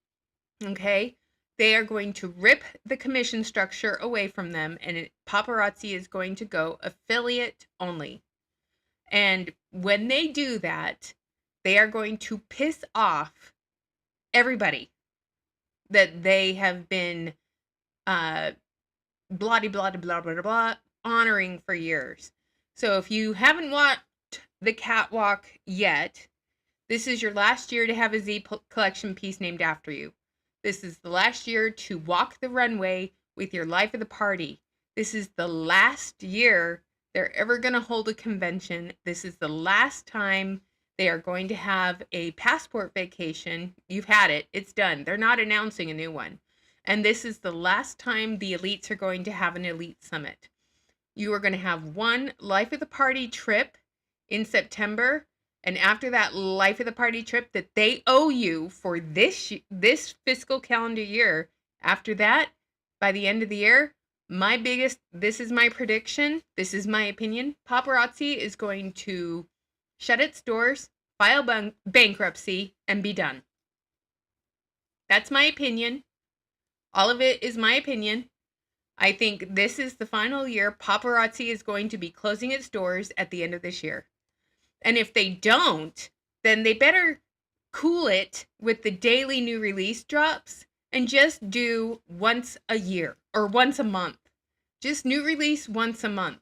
Speaker 1: Okay? They are going to rip the commission structure away from them, and Paparazzi is going to go affiliate only. And when they do that, they are going to piss off everybody that they have been blah, blah, blah, blah, blah, blah, honoring for years. So if you haven't watched the catwalk yet, this is your last year to have a Z collection piece named after you. This is the last year to walk the runway with your life of the party. This is the last year they're ever going to hold a convention. This is the last time they are going to have a passport vacation. You've had it. It's done. They're not announcing a new one. And this is the last time the elites are going to have an elite summit. You are going to have one life of the party trip in September. And after that life of the party trip that they owe you for this fiscal calendar year, after that, by the end of the year, this is my prediction, this is my opinion, Paparazzi is going to shut its doors, file bankruptcy, and be done. That's my opinion. All of it is my opinion. I think this is the final year Paparazzi is going to be closing its doors at the end of this year. And if they don't, then they better cool it with the daily new release drops and just do once a year or once a month. Just new release once a month.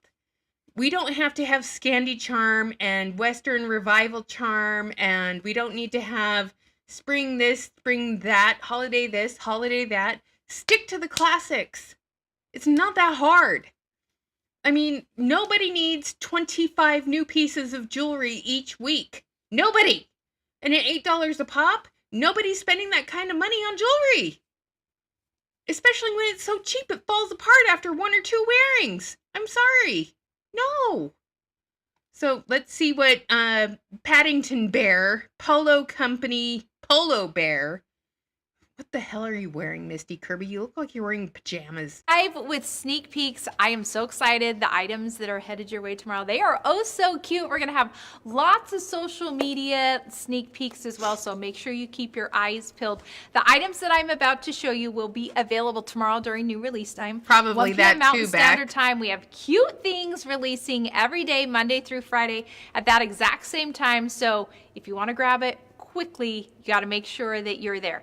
Speaker 1: We don't have to have Scandi Charm and Western Revival Charm, and we don't need to have spring this, spring that, holiday this, holiday that. Stick to the classics. It's not that hard. I mean, nobody needs 25 new pieces of jewelry each week. Nobody. And at $8 a pop, nobody's spending that kind of money on jewelry. Especially when it's so cheap it falls apart after one or two wearings. I'm sorry. No. So let's see what Paddington Bear, Polo Company, Polo Bear. What the hell are you wearing, Misty Kirby? You look like you're wearing pajamas.
Speaker 3: Live with sneak peeks. I am so excited. The items that are headed your way tomorrow, they are oh so cute. We're going to have lots of social media sneak peeks as well, so make sure you keep your eyes peeled. The items that I'm about to show you will be available tomorrow during new release time.
Speaker 1: Probably
Speaker 3: 1 p.m.
Speaker 1: that
Speaker 3: Mountain
Speaker 1: too,
Speaker 3: Standard
Speaker 1: Beck.
Speaker 3: Time. We have cute things releasing every day, Monday through Friday at that exact same time. So if you want to grab it quickly, you got to make sure that you're there.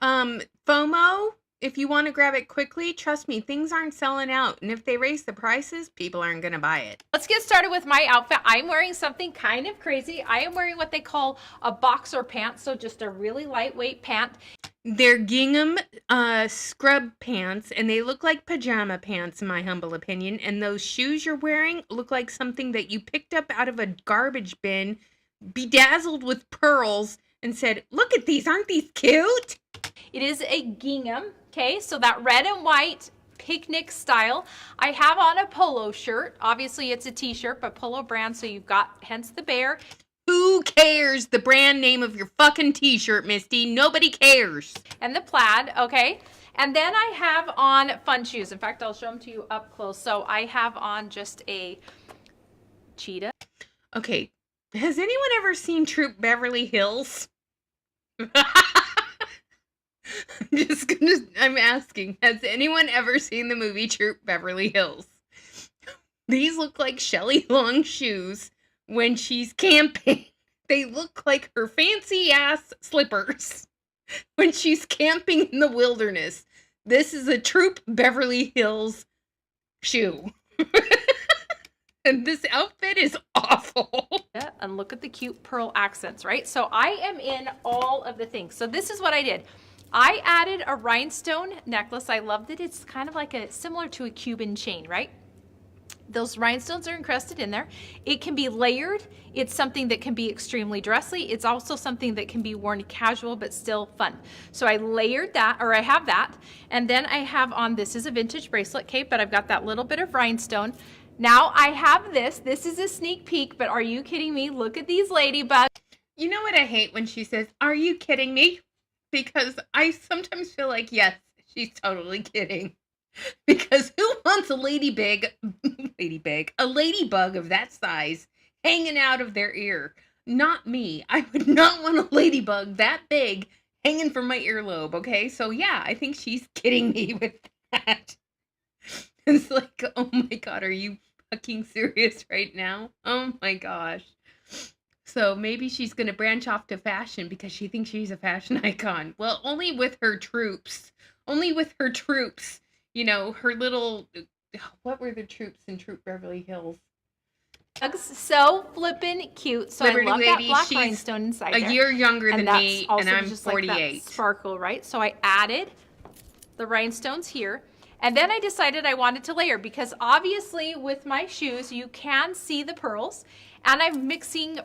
Speaker 1: FOMO, if you want to grab it quickly, trust me, things aren't selling out. And if they raise the prices, people aren't going to buy it.
Speaker 3: Let's get started with my outfit. I'm wearing something kind of crazy. I am wearing what they call a boxer pant, so just a really lightweight pant.
Speaker 1: They're gingham scrub pants, and they look like pajama pants, in my humble opinion. And those shoes you're wearing look like something that you picked up out of a garbage bin, bedazzled with pearls, and said, look at these, aren't these cute?
Speaker 3: It is a gingham, okay? So that red and white picnic style. I have on a polo shirt. Obviously, it's a t-shirt, but polo brand, so you've got, hence the bear.
Speaker 1: Who cares the brand name of your fucking t-shirt, Misty? Nobody cares.
Speaker 3: And the plaid, okay? And then I have on fun shoes. In fact, I'll show them to you up close. So I have on just a cheetah.
Speaker 1: Okay, has anyone ever seen Troop Beverly Hills? I'm asking, has anyone ever seen the movie Troop Beverly Hills? These look like Shelley Long shoes when she's camping. They look like her fancy ass slippers when she's camping in the wilderness. This is a Troop Beverly Hills shoe. And this outfit is awful.
Speaker 3: Yeah, and look at the cute pearl accents, right? So I am in all of the things. So this is what I did. I added a rhinestone necklace. I love that it's kind of like similar to a Cuban chain, right? Those rhinestones are encrusted in there. It can be layered. It's something that can be extremely dressy. It's also something that can be worn casual but still fun. So I layered that, or I have that. And then I have on, this is a vintage bracelet cape, but I've got that little bit of rhinestone. Now I have this. This is a sneak peek, but are you kidding me? Look at these ladybugs.
Speaker 1: You know what I hate when she says, "Are you kidding me?" Because I sometimes feel like, yes, she's totally kidding. Because who wants a a ladybug of that size hanging out of their ear? Not me. I would not want a ladybug that big hanging from my earlobe, okay? So yeah, I think she's kidding me with that. It's like, oh my God, are you fucking serious right now? Oh my gosh. So maybe she's going to branch off to fashion because she thinks she's a fashion icon. Well, only with her troops. Only with her troops. You know, her little, what were the troops in Troop Beverly Hills?
Speaker 3: So flippin' cute. So
Speaker 1: Liberty
Speaker 3: I love
Speaker 1: Lady,
Speaker 3: that black
Speaker 1: she's
Speaker 3: rhinestone inside
Speaker 1: a
Speaker 3: there.
Speaker 1: year younger than
Speaker 3: that's
Speaker 1: me,
Speaker 3: also
Speaker 1: and I'm
Speaker 3: just like
Speaker 1: 48.
Speaker 3: that sparkle, right? So I added the rhinestones here. And then I decided I wanted to layer because obviously with my shoes, you can see the pearls. And I'm mixing.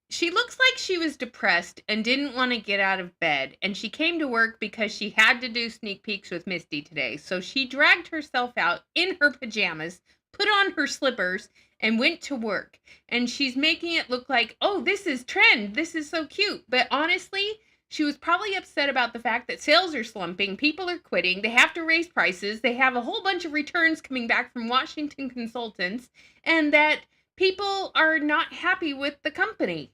Speaker 1: She looks like she was depressed and didn't want to get out of bed. And she came to work because she had to do sneak peeks with Misty today. So she dragged herself out in her pajamas, put on her slippers, and went to work. And she's making it look like, oh, this is trend. This is so cute. But honestly, she was probably upset about the fact that sales are slumping. People are quitting. They have to raise prices. They have a whole bunch of returns coming back from Washington consultants. And that people are not happy with the company.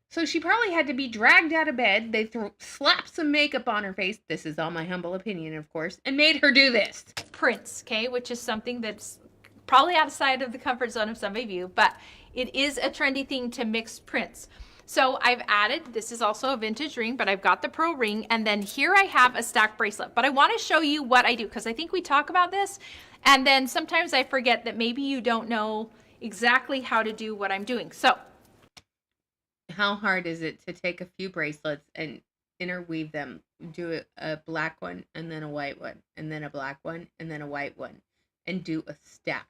Speaker 1: So she probably had to be dragged out of bed. They slapped some makeup on her face. This is all my humble opinion, of course. And made her do this.
Speaker 3: Prints, okay, which is something that's probably outside of the comfort zone of some of you, but it is a trendy thing to mix prints. So I've added, this is also a vintage ring, but I've got the pearl ring, and then here I have a stack bracelet. But I want to show you what I do, because I think we talk about this, and then sometimes I forget that maybe you don't know exactly how to do what I'm doing. So
Speaker 1: how hard is it to take a few bracelets and interweave them? Do a black one, and then a white one, and then a black one, and then a white one, and do a stack.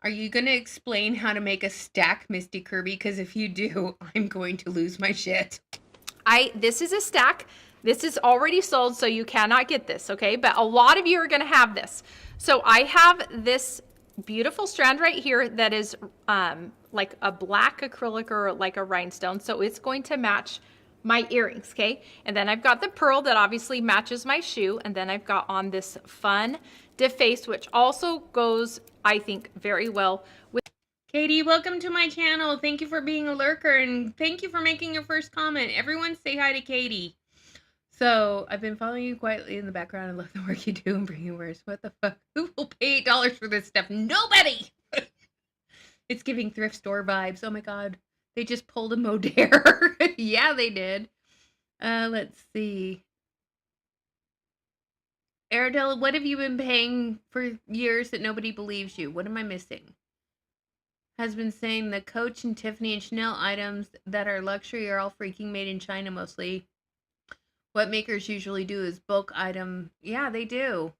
Speaker 1: Are you going to explain how to make a stack, Misty Kirby? Because if you do, I'm going to lose my shit.
Speaker 3: This is a stack. This is already sold, so you cannot get this, okay? But a lot of you are going to have this. So I have this beautiful strand right here that is like a black acrylic or like a rhinestone. So it's going to match my earrings, okay? And then I've got the pearl that obviously matches my shoe. And then I've got on this fun deface, which also goes, I think, very well with.
Speaker 1: Katie, welcome to my channel. Thank you for being a lurker, and thank you for making your first comment. Everyone say hi to Katie. So I've been following you quietly in the background. I love the work you do and bring you wares. What the fuck? Who will pay $8 for this stuff? Nobody! It's giving thrift store vibes. Oh my God. They just pulled a Modere. Yeah, they did. Let's see. Aradel, what have you been paying for years that nobody believes you? What am I missing? Has been saying the Coach and Tiffany and Chanel items that are luxury are all freaking made in China mostly. What makers usually do is bulk item. Yeah, they do.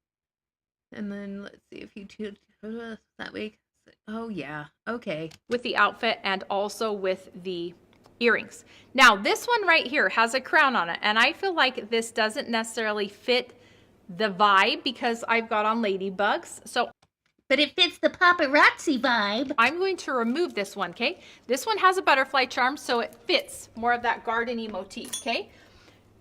Speaker 1: And then let's see if you do that week. Oh yeah, okay.
Speaker 3: With the outfit and also with the earrings. Now this one right here has a crown on it, and I feel like this doesn't necessarily fit the vibe because I've got on ladybugs. So,
Speaker 1: but it fits the paparazzi vibe.
Speaker 3: I'm going to remove this one, okay? This one has a butterfly charm, so it fits more of that garden-y motif, okay?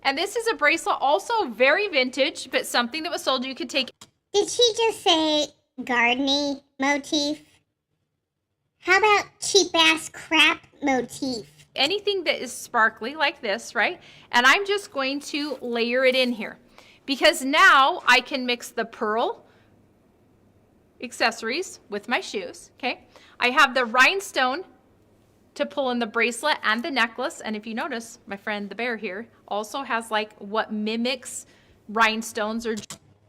Speaker 3: And this is a bracelet, also very vintage, but something that was sold you could take.
Speaker 2: Did she just say garden-y motif? How about cheap-ass crap motif?
Speaker 3: Anything that is sparkly like this, right? And I'm just going to layer it in here because now I can mix the pearl accessories with my shoes, okay? I have the rhinestone to pull in the bracelet and the necklace. And if you notice, my friend the bear here also has like what mimics rhinestones or.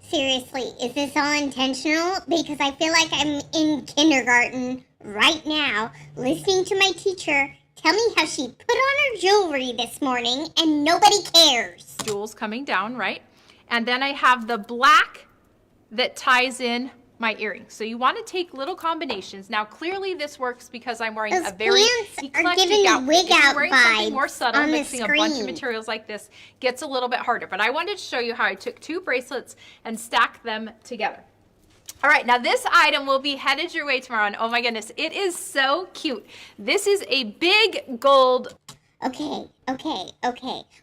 Speaker 2: Seriously, is this all intentional? Because I feel like I'm in kindergarten right now, listening to my teacher tell me how she put on her jewelry this morning and nobody cares.
Speaker 3: Jewels coming down, right? And then I have the black that ties in my earrings. So you want to take little combinations. Now, clearly this works because I'm wearing
Speaker 2: Those
Speaker 3: a very
Speaker 2: pants are giving the wig
Speaker 3: If you're
Speaker 2: out
Speaker 3: wearing something
Speaker 2: vibes
Speaker 3: more subtle,
Speaker 2: on the
Speaker 3: mixing a bunch of
Speaker 2: screen.
Speaker 3: materials like this gets a little bit harder. But I wanted to show you how I took two bracelets and stacked them together. All right, now this item will be headed your way tomorrow, and oh my goodness, it is so cute. This is a big gold.
Speaker 2: Okay.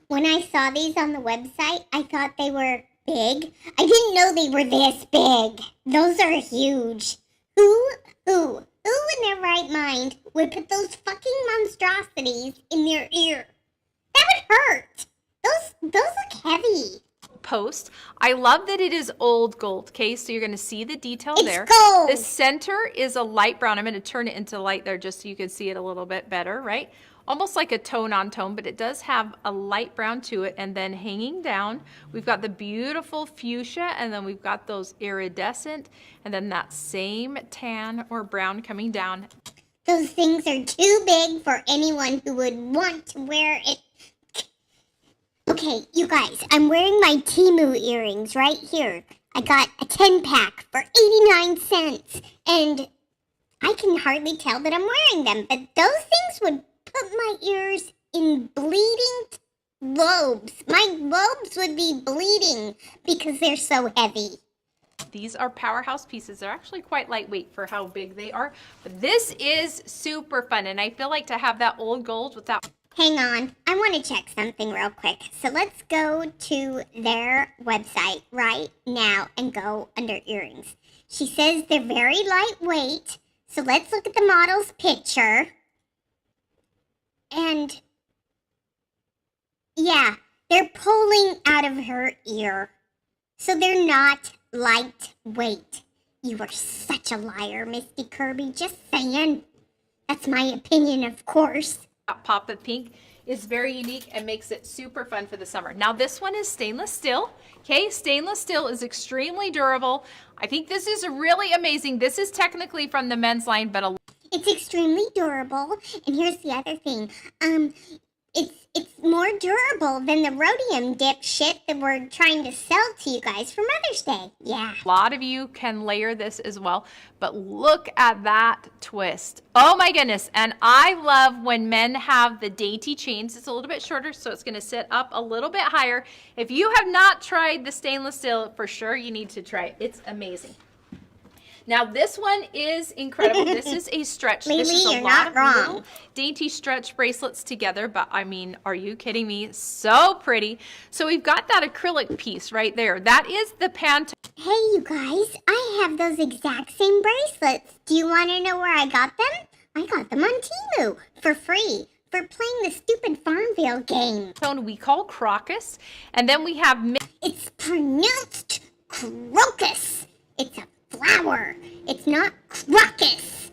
Speaker 2: When I saw these on the website, I thought they were big. I didn't know they were this big. Those are huge. Who in their right mind would put those fucking monstrosities in their ear? That would hurt. Those look heavy.
Speaker 3: Post. I love that it is old gold, okay? So you're going to see the detail
Speaker 2: It's
Speaker 3: there.
Speaker 2: gold.
Speaker 3: The center is a light brown. I'm going to turn it into light there just so you can see it a little bit better, right? Almost like a tone on tone, but it does have a light brown to it. And then hanging down, we've got the beautiful fuchsia, and then we've got those iridescent, and then that same tan or brown coming down.
Speaker 2: Those things are too big for anyone who would want to wear it. Okay, you guys, I'm wearing my Temu earrings right here. I got a 10-pack for 89 cents, and I can hardly tell that I'm wearing them, but those things would put my ears in bleeding lobes. My lobes would be bleeding because they're so heavy.
Speaker 3: These are powerhouse pieces. They're actually quite lightweight for how big they are, but this is super fun, and I feel like to have that old gold with that.
Speaker 2: Hang on, I want to check something real quick. So let's go to their website right now and go under earrings. She says they're very lightweight. So let's look at the model's picture. And yeah, they're pulling out of her ear. So they're not lightweight. You are such a liar, Misty Kirby. Just saying. That's my opinion, of course.
Speaker 3: Pop of pink is very unique and makes it super fun for the summer. Now this one is stainless steel. Okay, stainless steel is extremely durable. I think this is really amazing. This is technically from the men's line, but
Speaker 2: it's extremely durable. And here's the other thing. It's more durable than the rhodium dip shit that we're trying to sell to you guys for Mother's Day. Yeah.
Speaker 3: a lot of you can layer this as well, but look at that twist. Oh my goodness. And I love when men have the dainty chains. It's a little bit shorter, so it's going to sit up a little bit higher. If you have not tried the stainless steel, for sure you need to try it. It's amazing. Now this one is incredible. This is a stretch.
Speaker 2: Lily,
Speaker 3: this is a
Speaker 2: you're
Speaker 3: lot
Speaker 2: not
Speaker 3: of
Speaker 2: wrong.
Speaker 3: little dainty stretch bracelets together, but I mean, are you kidding me? So pretty. So we've got that acrylic piece right there. That is the Pantone.
Speaker 2: Hey, you guys, I have those exact same bracelets. Do you want to know where I got them? I got them on Temu for free for playing the stupid Farmville game.
Speaker 3: We call crocus, and then we have
Speaker 2: It's pronounced crocus. It's a flower. It's not crocus.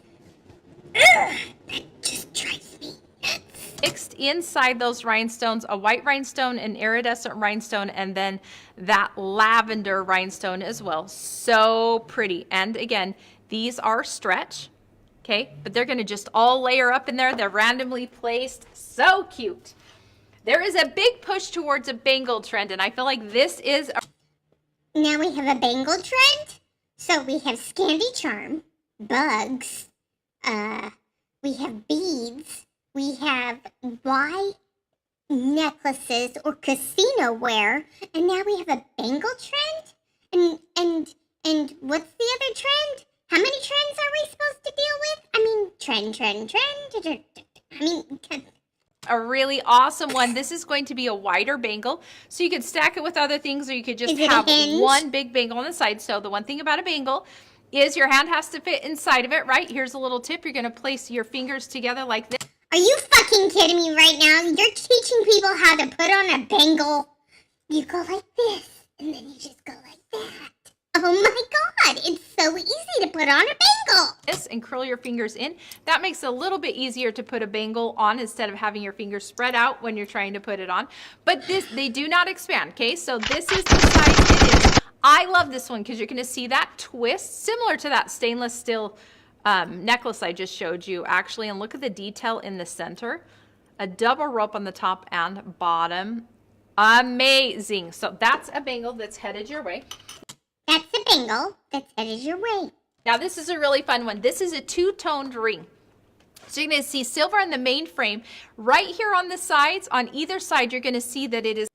Speaker 2: Ugh, that just drives me nuts.
Speaker 3: mixed inside those rhinestones, a white rhinestone, an iridescent rhinestone, and then that lavender rhinestone as well. So pretty. And again, these are stretch, okay, but they're going to just all layer up in there. They're randomly placed. So cute. There is a big push towards a bangle trend, and I feel like this is
Speaker 2: Now we have a bangle trend. So we have Scandi Charm, bugs, we have beads, we have Y necklaces or casino wear, and now we have a bangle trend? And what's the other trend? How many trends are we supposed to deal with? I mean, trend. I mean,
Speaker 3: a really awesome one. This is going to be a wider bangle, so you could stack it with other things, or you could just
Speaker 2: Is it a
Speaker 3: have
Speaker 2: hinge?
Speaker 3: one big bangle on the side. So the one thing about a bangle is your hand has to fit inside of it, right? Here's a little tip. You're going to place your fingers together like this.
Speaker 2: are you fucking kidding me right now? You're teaching people how to put on a bangle. You go like this, and then you just go like that. Oh my God, it's so easy to put on a bangle.
Speaker 3: This and curl your fingers in. That makes it a little bit easier to put a bangle on instead of having your fingers spread out when you're trying to put it on. But this, they do not expand, okay? So this is the size it is. I love this one because you're going to see that twist similar to that stainless steel necklace I just showed you actually. And look at the detail in the center. A double rope on the top and bottom. Amazing. So that's a bangle that's headed your way.
Speaker 2: That's the bangle that's headed your way.
Speaker 3: Now this is a really fun one. This is a two-toned ring. So you're going to see silver on the main frame. Right here on the sides, on either side, you're going to see that it is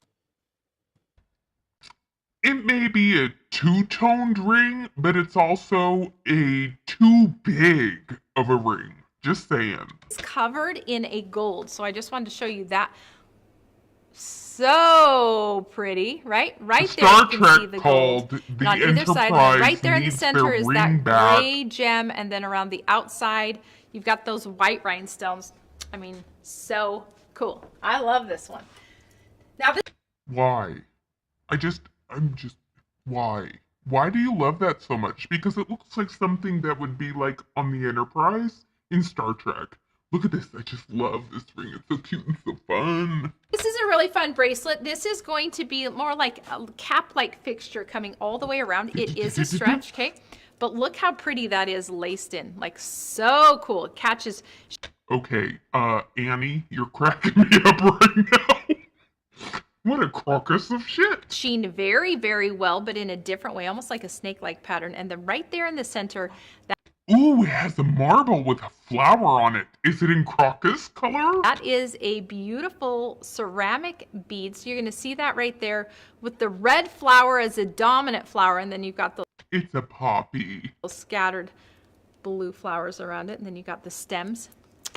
Speaker 7: It may be a two-toned ring, but it's also a too big of a ring. Just saying.
Speaker 3: It's covered in a gold. So I just wanted to show you that. So pretty, right? Right there
Speaker 7: Star
Speaker 3: you can
Speaker 7: Trek
Speaker 3: see the
Speaker 7: called
Speaker 3: gold.
Speaker 7: The
Speaker 3: And on either side,
Speaker 7: Enterprise
Speaker 3: right there in the
Speaker 7: needs
Speaker 3: center
Speaker 7: their
Speaker 3: is
Speaker 7: ring
Speaker 3: that
Speaker 7: back.
Speaker 3: gray gem, and then around the outside, you've got those white rhinestones. I mean, so cool. I love this one. Now this
Speaker 7: Why? Why? Why do you love that so much? Because it looks like something that would be like on the Enterprise in Star Trek. Look at this. I just love this ring. It's so cute and so fun.
Speaker 3: This is a really fun bracelet. This is going to be more like a cap-like fixture coming all the way around. It is a stretch, okay? But look how pretty that is laced in. Like, so cool. It catches.
Speaker 7: Okay, Annie, you're cracking me up right now. What a crocus of shit.
Speaker 3: Sheen very, very well, but in a different way, almost like a snake-like pattern. And then right there in the center,
Speaker 7: Ooh, it has a marble with a flower on it. Is it in crocus color?
Speaker 3: that is a beautiful ceramic bead. So you're going to see that right there with the red flower as a dominant flower. And then you've got those
Speaker 7: It's a poppy.
Speaker 3: scattered blue flowers around it. And then you got the stems.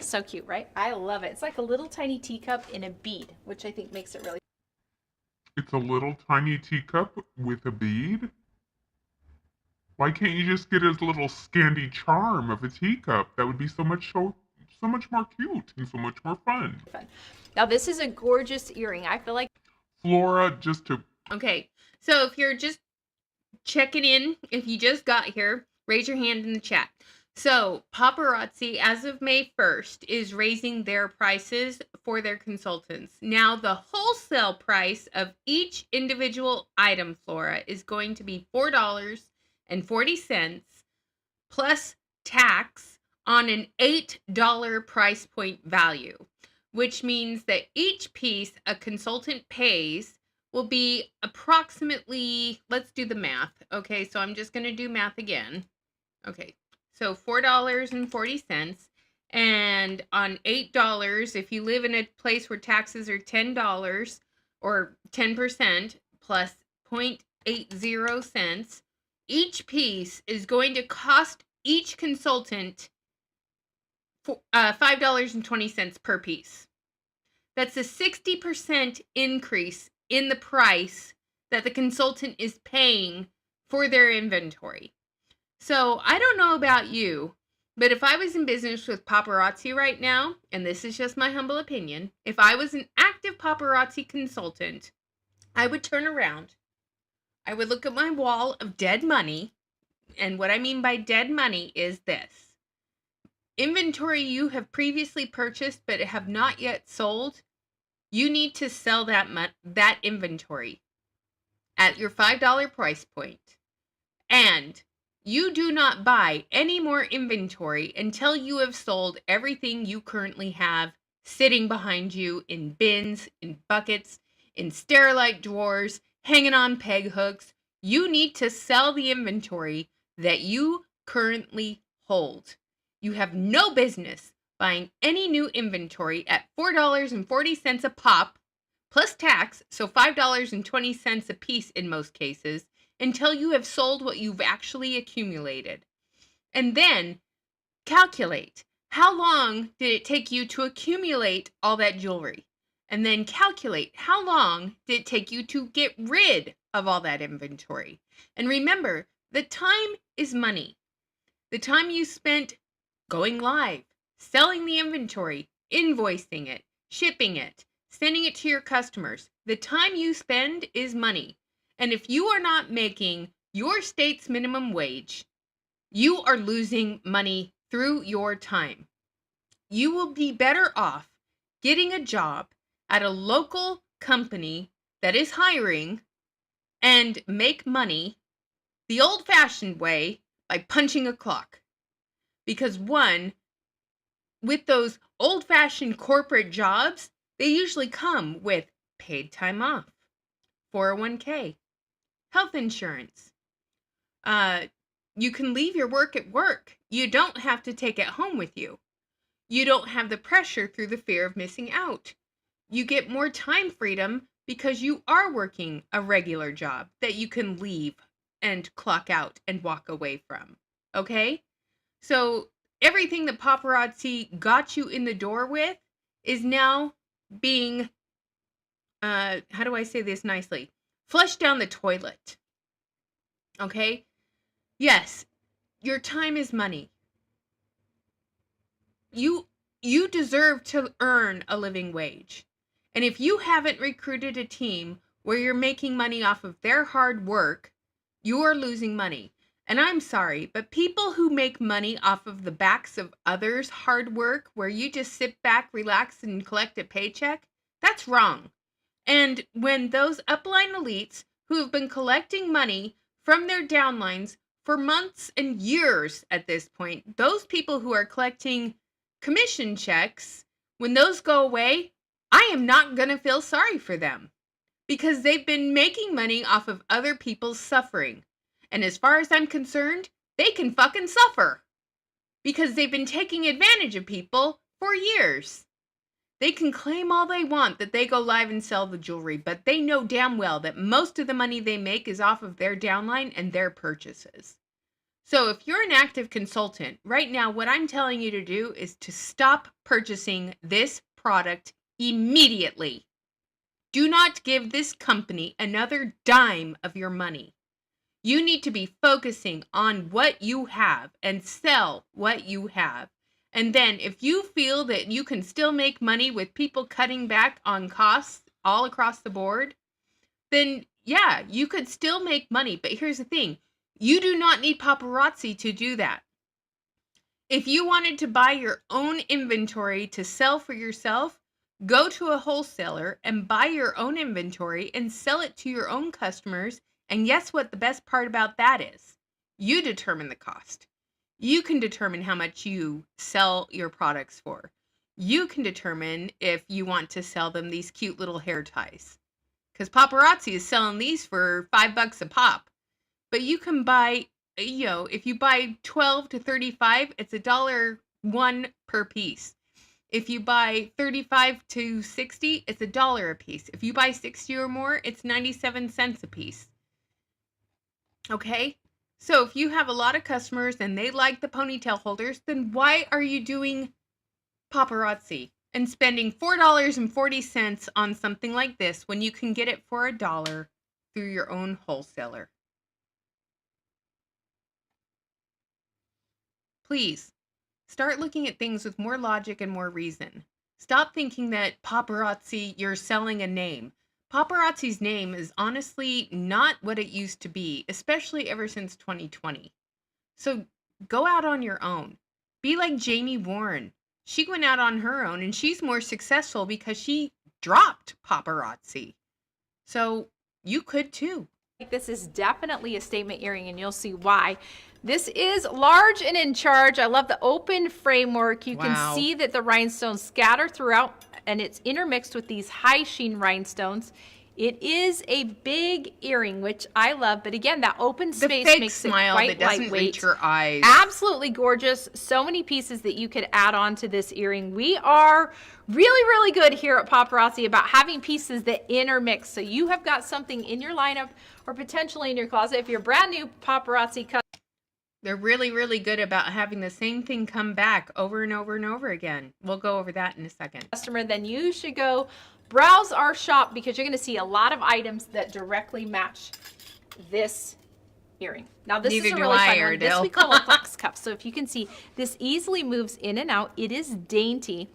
Speaker 3: So cute, right? I love it. It's like a little tiny teacup in a bead, which I think makes it really.
Speaker 7: It's a little tiny teacup with a bead? Why can't you just get a little Scandi charm of a teacup? That would be so much more cute and so much more fun.
Speaker 3: Now this is a gorgeous earring. I feel like
Speaker 7: Flora, just to...
Speaker 1: Okay, so if you're just checking in, if you just got here, raise your hand in the chat. So Paparazzi, as of May 1st, is raising their prices for their consultants. Now, the wholesale price of each individual item, Flora, is going to be $4.40 plus tax on an $8 price point value, which means that each piece a consultant pays will be approximately, let's do the math. Okay, so I'm just going to do math again. Okay, so $4.40, and on $8, if you live in a place where taxes are $10 or 10% plus 0.80 cents, each piece is going to cost each consultant $5.20 per piece. That's a 60% increase in the price that the consultant is paying for their inventory. So I don't know about you, but if I was in business with Paparazzi right now, and this is just my humble opinion, if I was an active Paparazzi consultant, I would turn around. I would look at my wall of dead money, and what I mean by dead money is this. Inventory you have previously purchased but have not yet sold, you need to sell that inventory at your $5 price point. And you do not buy any more inventory until you have sold everything you currently have sitting behind you in bins, in buckets, in Sterilite drawers, hanging on peg hooks. You need to sell the inventory that you currently hold. You have no business buying any new inventory at $4.40 a pop, plus tax, so $5.20 a piece in most cases, until you have sold what you've actually accumulated. And then calculate, how long did it take you to accumulate all that jewelry? And then calculate, how long did it take you to get rid of all that inventory? And remember, the time is money. The time you spent going live, selling the inventory, invoicing it, shipping it, sending it to your customers. The time you spend is money. And if you are not making your state's minimum wage, you are losing money through your time. You will be better off getting a job at a local company that is hiring and make money the old-fashioned way by punching a clock. Because one, with those old-fashioned corporate jobs, they usually come with paid time off, 401k, health insurance. You can leave your work at work. You don't have to take it home with you. You don't have the pressure through the fear of missing out. You get more time freedom because you are working a regular job that you can leave and clock out and walk away from. Okay? So everything that paparazzi got you in the door with is now being, how do I say this nicely? Flushed down the toilet. Okay? Yes, your time is money. You deserve to earn a living wage. And if you haven't recruited a team where you're making money off of their hard work, you are losing money. And I'm sorry, but people who make money off of the backs of others' hard work, where you just sit back, relax, and collect a paycheck, that's wrong. And when those upline elites who have been collecting money from their downlines for months and years at this point, those people who are collecting commission checks, when those go away, I am not going to feel sorry for them, because they've been making money off of other people's suffering. And as far as I'm concerned, they can fucking suffer, because they've been taking advantage of people for years. They can claim all they want that they go live and sell the jewelry, but they know damn well that most of the money they make is off of their downline and their purchases. So if you're an active consultant, right now what I'm telling you to do is to stop purchasing this product immediately. Do not give this company another dime of your money. You need to be focusing on what you have and sell what you have. And then if you feel that you can still make money with people cutting back on costs all across the board, then yeah, you could still make money. But here's the thing. You do not need paparazzi to do that. If you wanted to buy your own inventory to sell for yourself, go to a wholesaler and buy your own inventory and sell it to your own customers. And guess what the best part about that is? You determine the cost. You can determine how much you sell your products for. You can determine if you want to sell them these cute little hair ties. Because paparazzi is selling these for $5 a pop. But you can buy, if you buy 12 to 35, it's $1 per piece. If you buy 35 to 60, it's $1 a piece. If you buy 60 or more, it's 97 cents a piece. Okay? So if you have a lot of customers and they like the ponytail holders, then why are you doing paparazzi and spending $4.40 on something like this when you can get it for $1 through your own wholesaler? Please, start looking at things with more logic and more reason. Stop thinking that paparazzi, you're selling a name. Paparazzi's name is honestly not what it used to be, especially ever since 2020. So go out on your own. Be like Jamie Warren. She went out on her own and she's more successful because she dropped paparazzi. So you could too.
Speaker 3: This is definitely a statement earring, and you'll see why. This is large and in charge. I love the open framework. You can see that the rhinestones scatter throughout, and it's intermixed with these high sheen rhinestones. It is a big earring, which I love, but again, that open space makes it quite
Speaker 1: that doesn't
Speaker 3: lightweight.
Speaker 1: reach your eyes.
Speaker 3: Absolutely gorgeous. So many pieces that you could add on to this earring. We are really, really good here at Paparazzi about having pieces that intermix. So you have got something in your lineup or potentially in your closet. If you're brand new Paparazzi customer,
Speaker 1: they're really, really good about having the same thing come back over and over and over again. We'll go over that in a second.
Speaker 3: Then you should go browse our shop, because you're going to see a lot of items that directly match this earring. Now this is a really fun one. This we call a flex cuff. So if you can see, this easily moves in and out. It is dainty.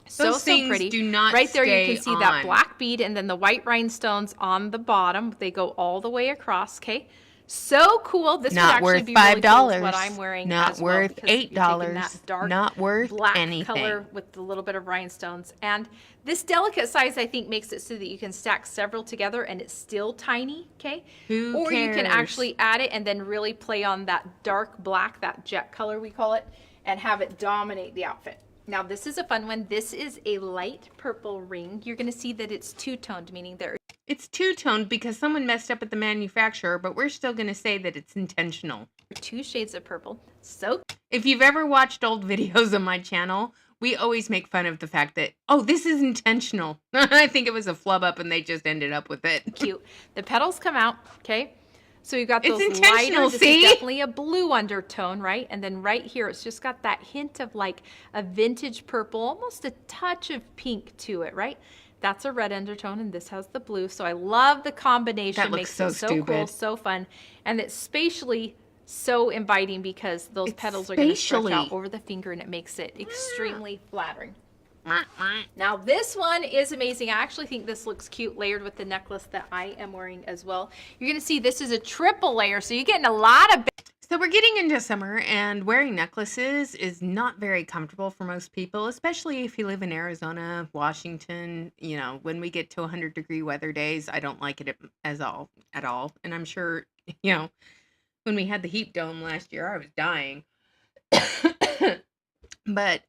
Speaker 3: So pretty.
Speaker 1: Do not
Speaker 3: right there you can
Speaker 1: stay
Speaker 3: see that black bead and then the white rhinestones on the bottom. They go all the way across, okay? So cool. This
Speaker 1: not
Speaker 3: would actually
Speaker 1: worth
Speaker 3: be really cool
Speaker 1: $5.
Speaker 3: with what I'm wearing.
Speaker 1: Not
Speaker 3: as well,
Speaker 1: worth
Speaker 3: because you're taking
Speaker 1: $8.
Speaker 3: that dark
Speaker 1: Not worth
Speaker 3: black
Speaker 1: anything.
Speaker 3: color with a little bit of rhinestones. And this delicate size, I think, makes it so that you can stack several together and it's still tiny, okay? Or you can actually add it and then really play on that dark black, that jet color we call it, and have it dominate the outfit. Now this is a fun one. This is a light purple ring. You're going to see that it's two-toned, meaning there.
Speaker 1: It's two-toned because someone messed up at the manufacturer, but we're still going to say that it's intentional.
Speaker 3: 2 shades of purple. So
Speaker 1: if you've ever watched old videos on my channel we always make fun of the fact that, oh, this is intentional. I think it was a flub up and they just ended up with it.
Speaker 3: Cute. The petals come out, okay? So you've got
Speaker 1: It's
Speaker 3: those
Speaker 1: intentional,
Speaker 3: lighter, this
Speaker 1: see?
Speaker 3: is definitely a blue undertone, right? And then right here, it's just got that hint of like a vintage purple, almost a touch of pink to it, right? That's a red undertone, and this has the blue. So I love the combination.
Speaker 1: That looks
Speaker 3: Makes
Speaker 1: so
Speaker 3: it so
Speaker 1: stupid.
Speaker 3: cool, so fun. And it's spatially so inviting because those petals are going to stretch out over the finger, and it makes it extremely flattering. Now this one is amazing. I actually think this looks cute layered with the necklace that I am wearing as well. You're going to see this is a triple layer, so you're getting a lot of...
Speaker 1: So we're getting into summer, and wearing necklaces is not very comfortable for most people, especially if you live in Arizona, Washington. You know, when we get to 100-degree weather days, I don't like it at all. And I'm sure, you know, when we had the heat dome last year, I was dying. But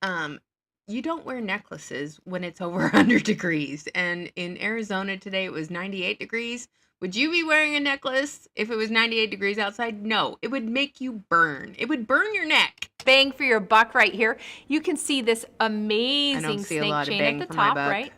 Speaker 1: you don't wear necklaces when it's over 100 degrees. And in Arizona today, it was 98 degrees. Would you be wearing a necklace if it was 98 degrees outside? No, it would make you burn. It would burn your neck.
Speaker 3: Bang for your buck right here. You can see this amazing
Speaker 1: see a
Speaker 3: snake
Speaker 1: lot of
Speaker 3: chain
Speaker 1: bang
Speaker 3: at the
Speaker 1: for my
Speaker 3: top,
Speaker 1: buck.
Speaker 3: right?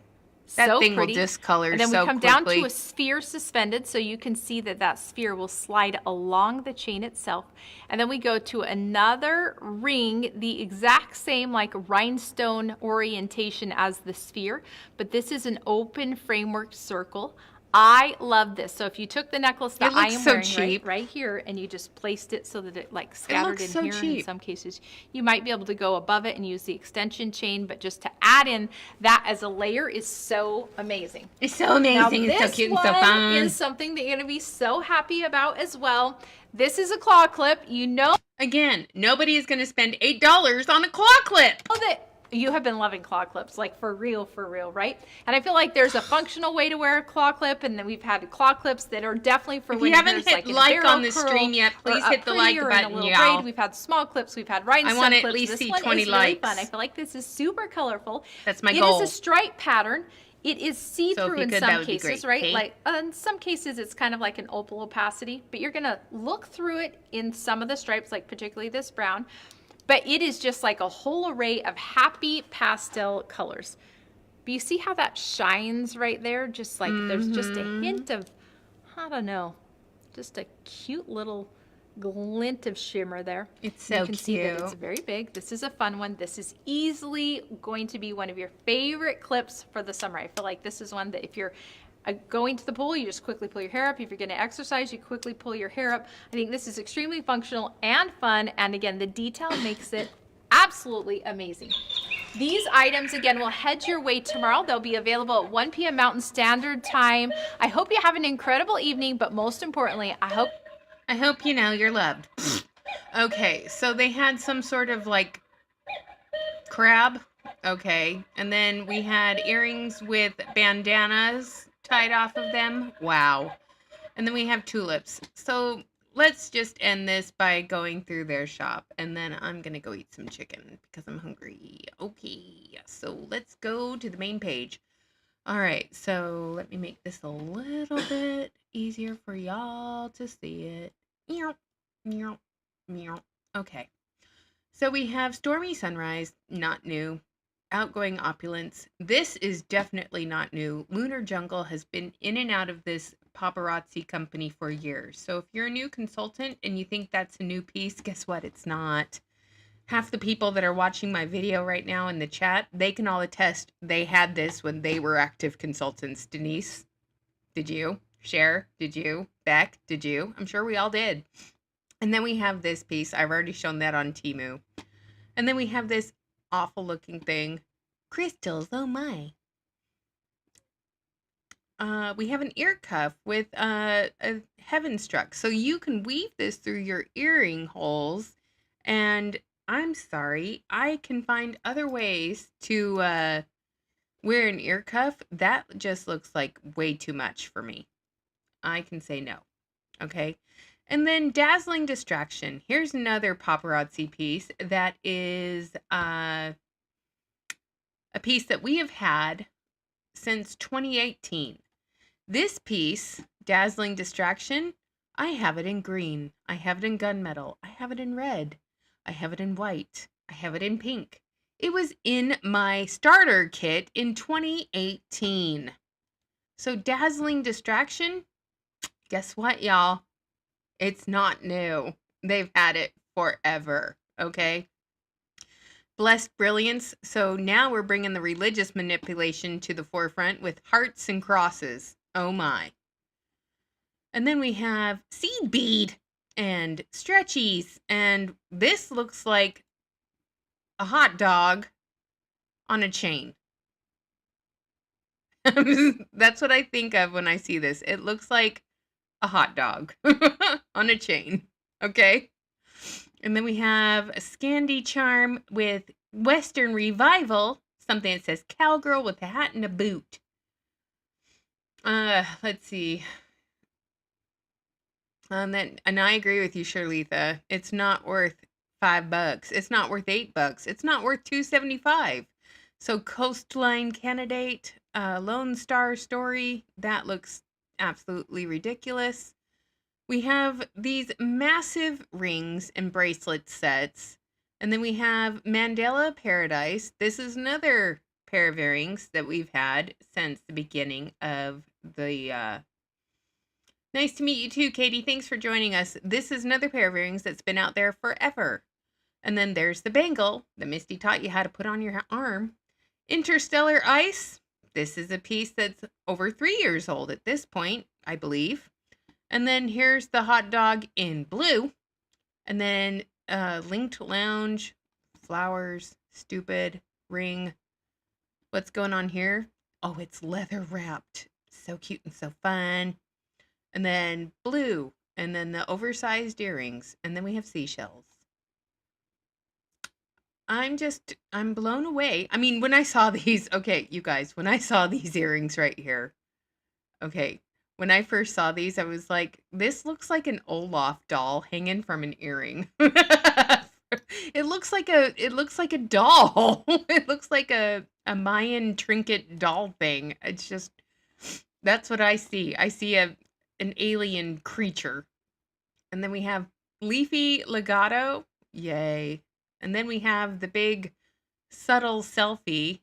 Speaker 1: That
Speaker 3: So
Speaker 1: thing
Speaker 3: pretty.
Speaker 1: will discolor
Speaker 3: And then
Speaker 1: so
Speaker 3: we come
Speaker 1: quickly.
Speaker 3: down to a sphere suspended, so you can see that that sphere will slide along the chain itself. And then we go to another ring, the exact same like rhinestone orientation as the sphere, but this is an open framework circle. I love this. So if you took the necklace that I am
Speaker 1: so
Speaker 3: wearing
Speaker 1: cheap.
Speaker 3: right here and you just placed it so that it like scattered
Speaker 1: looks
Speaker 3: in
Speaker 1: so
Speaker 3: here, and in
Speaker 1: cheap.
Speaker 3: some cases you might be able to go above it and use the extension chain, but just to add in that as a layer is so amazing.
Speaker 1: It's so amazing.
Speaker 3: Now,
Speaker 1: It's so
Speaker 3: this
Speaker 1: cute and
Speaker 3: one
Speaker 1: so fun.
Speaker 3: is something that you're going to be so happy about as well. This is a claw clip. You know
Speaker 1: Again, nobody is going to spend $8 on a claw clip.
Speaker 3: that you have been loving claw clips, like for real, right? And I feel like there's a functional way to wear a claw clip, and then we've had claw clips that are definitely for
Speaker 1: If
Speaker 3: when
Speaker 1: you haven't
Speaker 3: there's
Speaker 1: hit
Speaker 3: like in a
Speaker 1: like
Speaker 3: barrel
Speaker 1: on the
Speaker 3: curl
Speaker 1: stream yet,
Speaker 3: or
Speaker 1: please
Speaker 3: a
Speaker 1: hit the like
Speaker 3: pretty or in a
Speaker 1: button,
Speaker 3: little
Speaker 1: y'all.
Speaker 3: braid. We've had small clips, we've had rhinestone
Speaker 1: I want to at
Speaker 3: clips.
Speaker 1: least
Speaker 3: This
Speaker 1: see
Speaker 3: one
Speaker 1: 20
Speaker 3: is really
Speaker 1: likes.
Speaker 3: fun. I feel like this is super colorful.
Speaker 1: That's my goal.
Speaker 3: It is a stripe pattern. It is see-through
Speaker 1: you
Speaker 3: in
Speaker 1: could, that
Speaker 3: some
Speaker 1: would be
Speaker 3: cases,
Speaker 1: great.
Speaker 3: right?
Speaker 1: Okay.
Speaker 3: Like in some cases, it's kind of like an opal opacity, but you're gonna look through it in some of the stripes, like particularly this brown. But it is just like a whole array of happy pastel colors. But you see how that shines right there? Just like there's just a hint of, I don't know, just a cute little glint of shimmer there.
Speaker 1: It's so
Speaker 3: You can see that
Speaker 1: cute.
Speaker 3: it's very big. This is a fun one. This is easily going to be one of your favorite clips for the summer. I feel like this is one that if you're going to the pool, you just quickly pull your hair up. If you're going to exercise, you quickly pull your hair up. I think this is extremely functional and fun. And again, the detail makes it absolutely amazing. These items, again, will head your way tomorrow. They'll be available at 1 p.m. Mountain Standard Time. I hope you have an incredible evening, but most importantly, I hope
Speaker 1: you know you're loved. Okay, so they had some sort of like crab. Okay, and then we had earrings with bandanas tied off of them. Wow. And then we have tulips. So let's just end this by going through their shop, and then I'm gonna go eat some chicken because I'm hungry. Okay, so let's go to the main page. All right, so let me make this a little bit easier for y'all to see it. Meow, meow, meow. Okay, so we have Stormy Sunrise, not new. Outgoing Opulence. This is definitely not new. Lunar Jungle has been in and out of this paparazzi company for years. So if you're a new consultant and you think that's a new piece, guess what? It's not. Half the people that are watching my video right now in the chat, they can all attest they had this when they were active consultants. Denise, did you? Cher, did you? Beck, did you? I'm sure we all did. And then we have this piece. I've already shown that on Temu. And then we have this awful looking thing. Crystals, oh my. We have an ear cuff with a heaven struck. So you can weave this through your earring holes. And I'm sorry, I can find other ways to wear an ear cuff. That just looks like way too much for me. I can say no. Okay. And then Dazzling Distraction. Here's another paparazzi piece that is a piece that we have had since 2018. This piece, Dazzling Distraction, I have it in green. I have it in gunmetal. I have it in red. I have it in white. I have it in pink. It was in my starter kit in 2018. So dazzling distraction, guess what, y'all? It's not new. They've had it forever, okay? Blessed brilliance. So now we're bringing the religious manipulation to the forefront with hearts and crosses. Oh my. And then we have seed bead and stretchies. And this looks like a hot dog on a chain. That's what I think of when I see this. It looks like a hot dog on a chain. Okay. And then we have a Scandi charm with Western Revival. Something that says cowgirl with a hat and a boot. Let's see. And I agree with you, Shirlitha. It's not worth $5. It's not worth $8. It's not worth $2.75. So Coastline Candidate, Lone Star Story, that looks absolutely ridiculous. We have these massive rings and bracelet sets. And then we have Mandela Paradise. This is another pair of earrings that we've had since the beginning of the... Nice to meet you too, Katie. Thanks for joining us. This is another pair of earrings that's been out there forever. And then there's the bangle that Misty taught you how to put on your arm. Interstellar Ice. This is a piece that's over 3 years old at this point, I believe. And then here's the hot dog in blue. And then Linked Lounge, flowers, stupid, ring. What's going on here? Oh, it's leather wrapped. So cute and so fun. And then blue. And then the oversized earrings. And then we have seashells. I'm blown away. I mean, when I saw these, okay, you guys, when I saw these earrings right here, okay, when I first saw these, I was like, this looks like an Olaf doll hanging from an earring. It looks like a doll. It looks like a Mayan trinket doll thing. It's just, that's what I see. I see an alien creature. And then we have Leafy Legato. Yay. And then we have the big subtle selfie.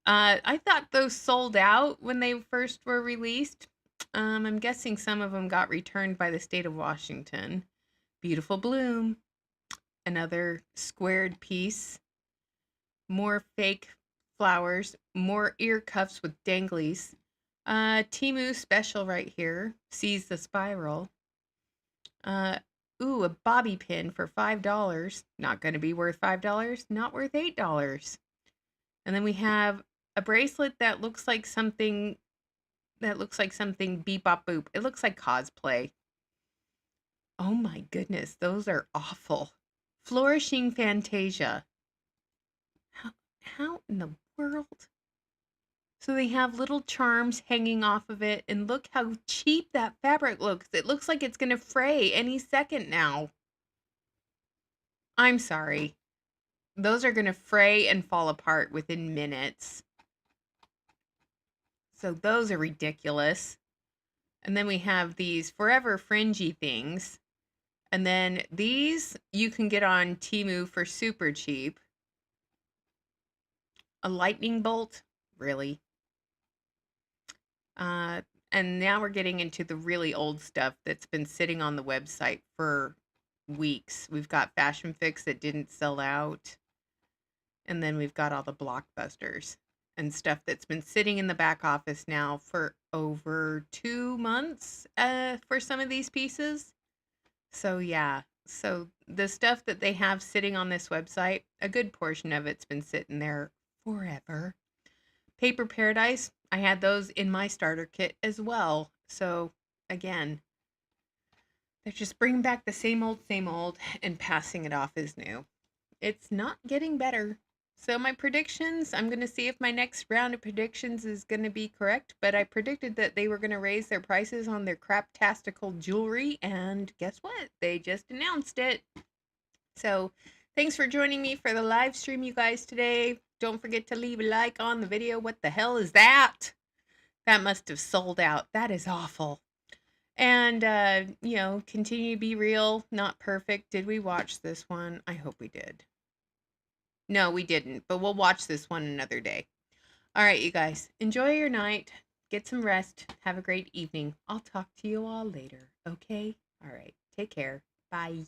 Speaker 1: I thought those sold out when they first were released. I'm guessing some of them got returned by the state of Washington. Beautiful bloom. Another squared piece. More fake flowers. More ear cuffs with danglies. Temu special right here. Sees the spiral. Ooh, a bobby pin for $5. Not going to be worth $5. Not worth $8. And then we have a bracelet that looks like something beep bop boop. It looks like cosplay. Oh my goodness, those are awful. Flourishing Fantasia. How in the world? So they have little charms hanging off of it, and look how cheap that fabric looks. It looks like it's going to fray any second now. I'm sorry. Those are going to fray and fall apart within minutes. So those are ridiculous. And then we have these forever fringy things. And then these you can get on Temu for super cheap. A lightning bolt? Really? And now we're getting into the really old stuff that's been sitting on the website for weeks. We've got Fashion Fix that didn't sell out. And then we've got all the blockbusters and stuff that's been sitting in the back office now for over 2 months for some of these pieces. So yeah, so the stuff that they have sitting on this website, a good portion of it's been sitting there forever. Paper Paradise, I had those in my starter kit as well. So again, they're just bringing back the same old and passing it off as new. It's not getting better. So my predictions, I'm going to see if my next round of predictions is going to be correct, but I predicted that they were going to raise their prices on their craptastical jewelry, and guess what? They just announced it. So thanks for joining me for the live stream, you guys, today. Don't forget to leave a like on the video. What the hell is that? That must have sold out. That is awful. And, you know, continue to be real, not perfect. Did we watch this one? I hope we did. No, we didn't, but we'll watch this one another day. All right, you guys, enjoy your night. Get some rest. Have a great evening. I'll talk to you all later, okay? All right, take care. Bye.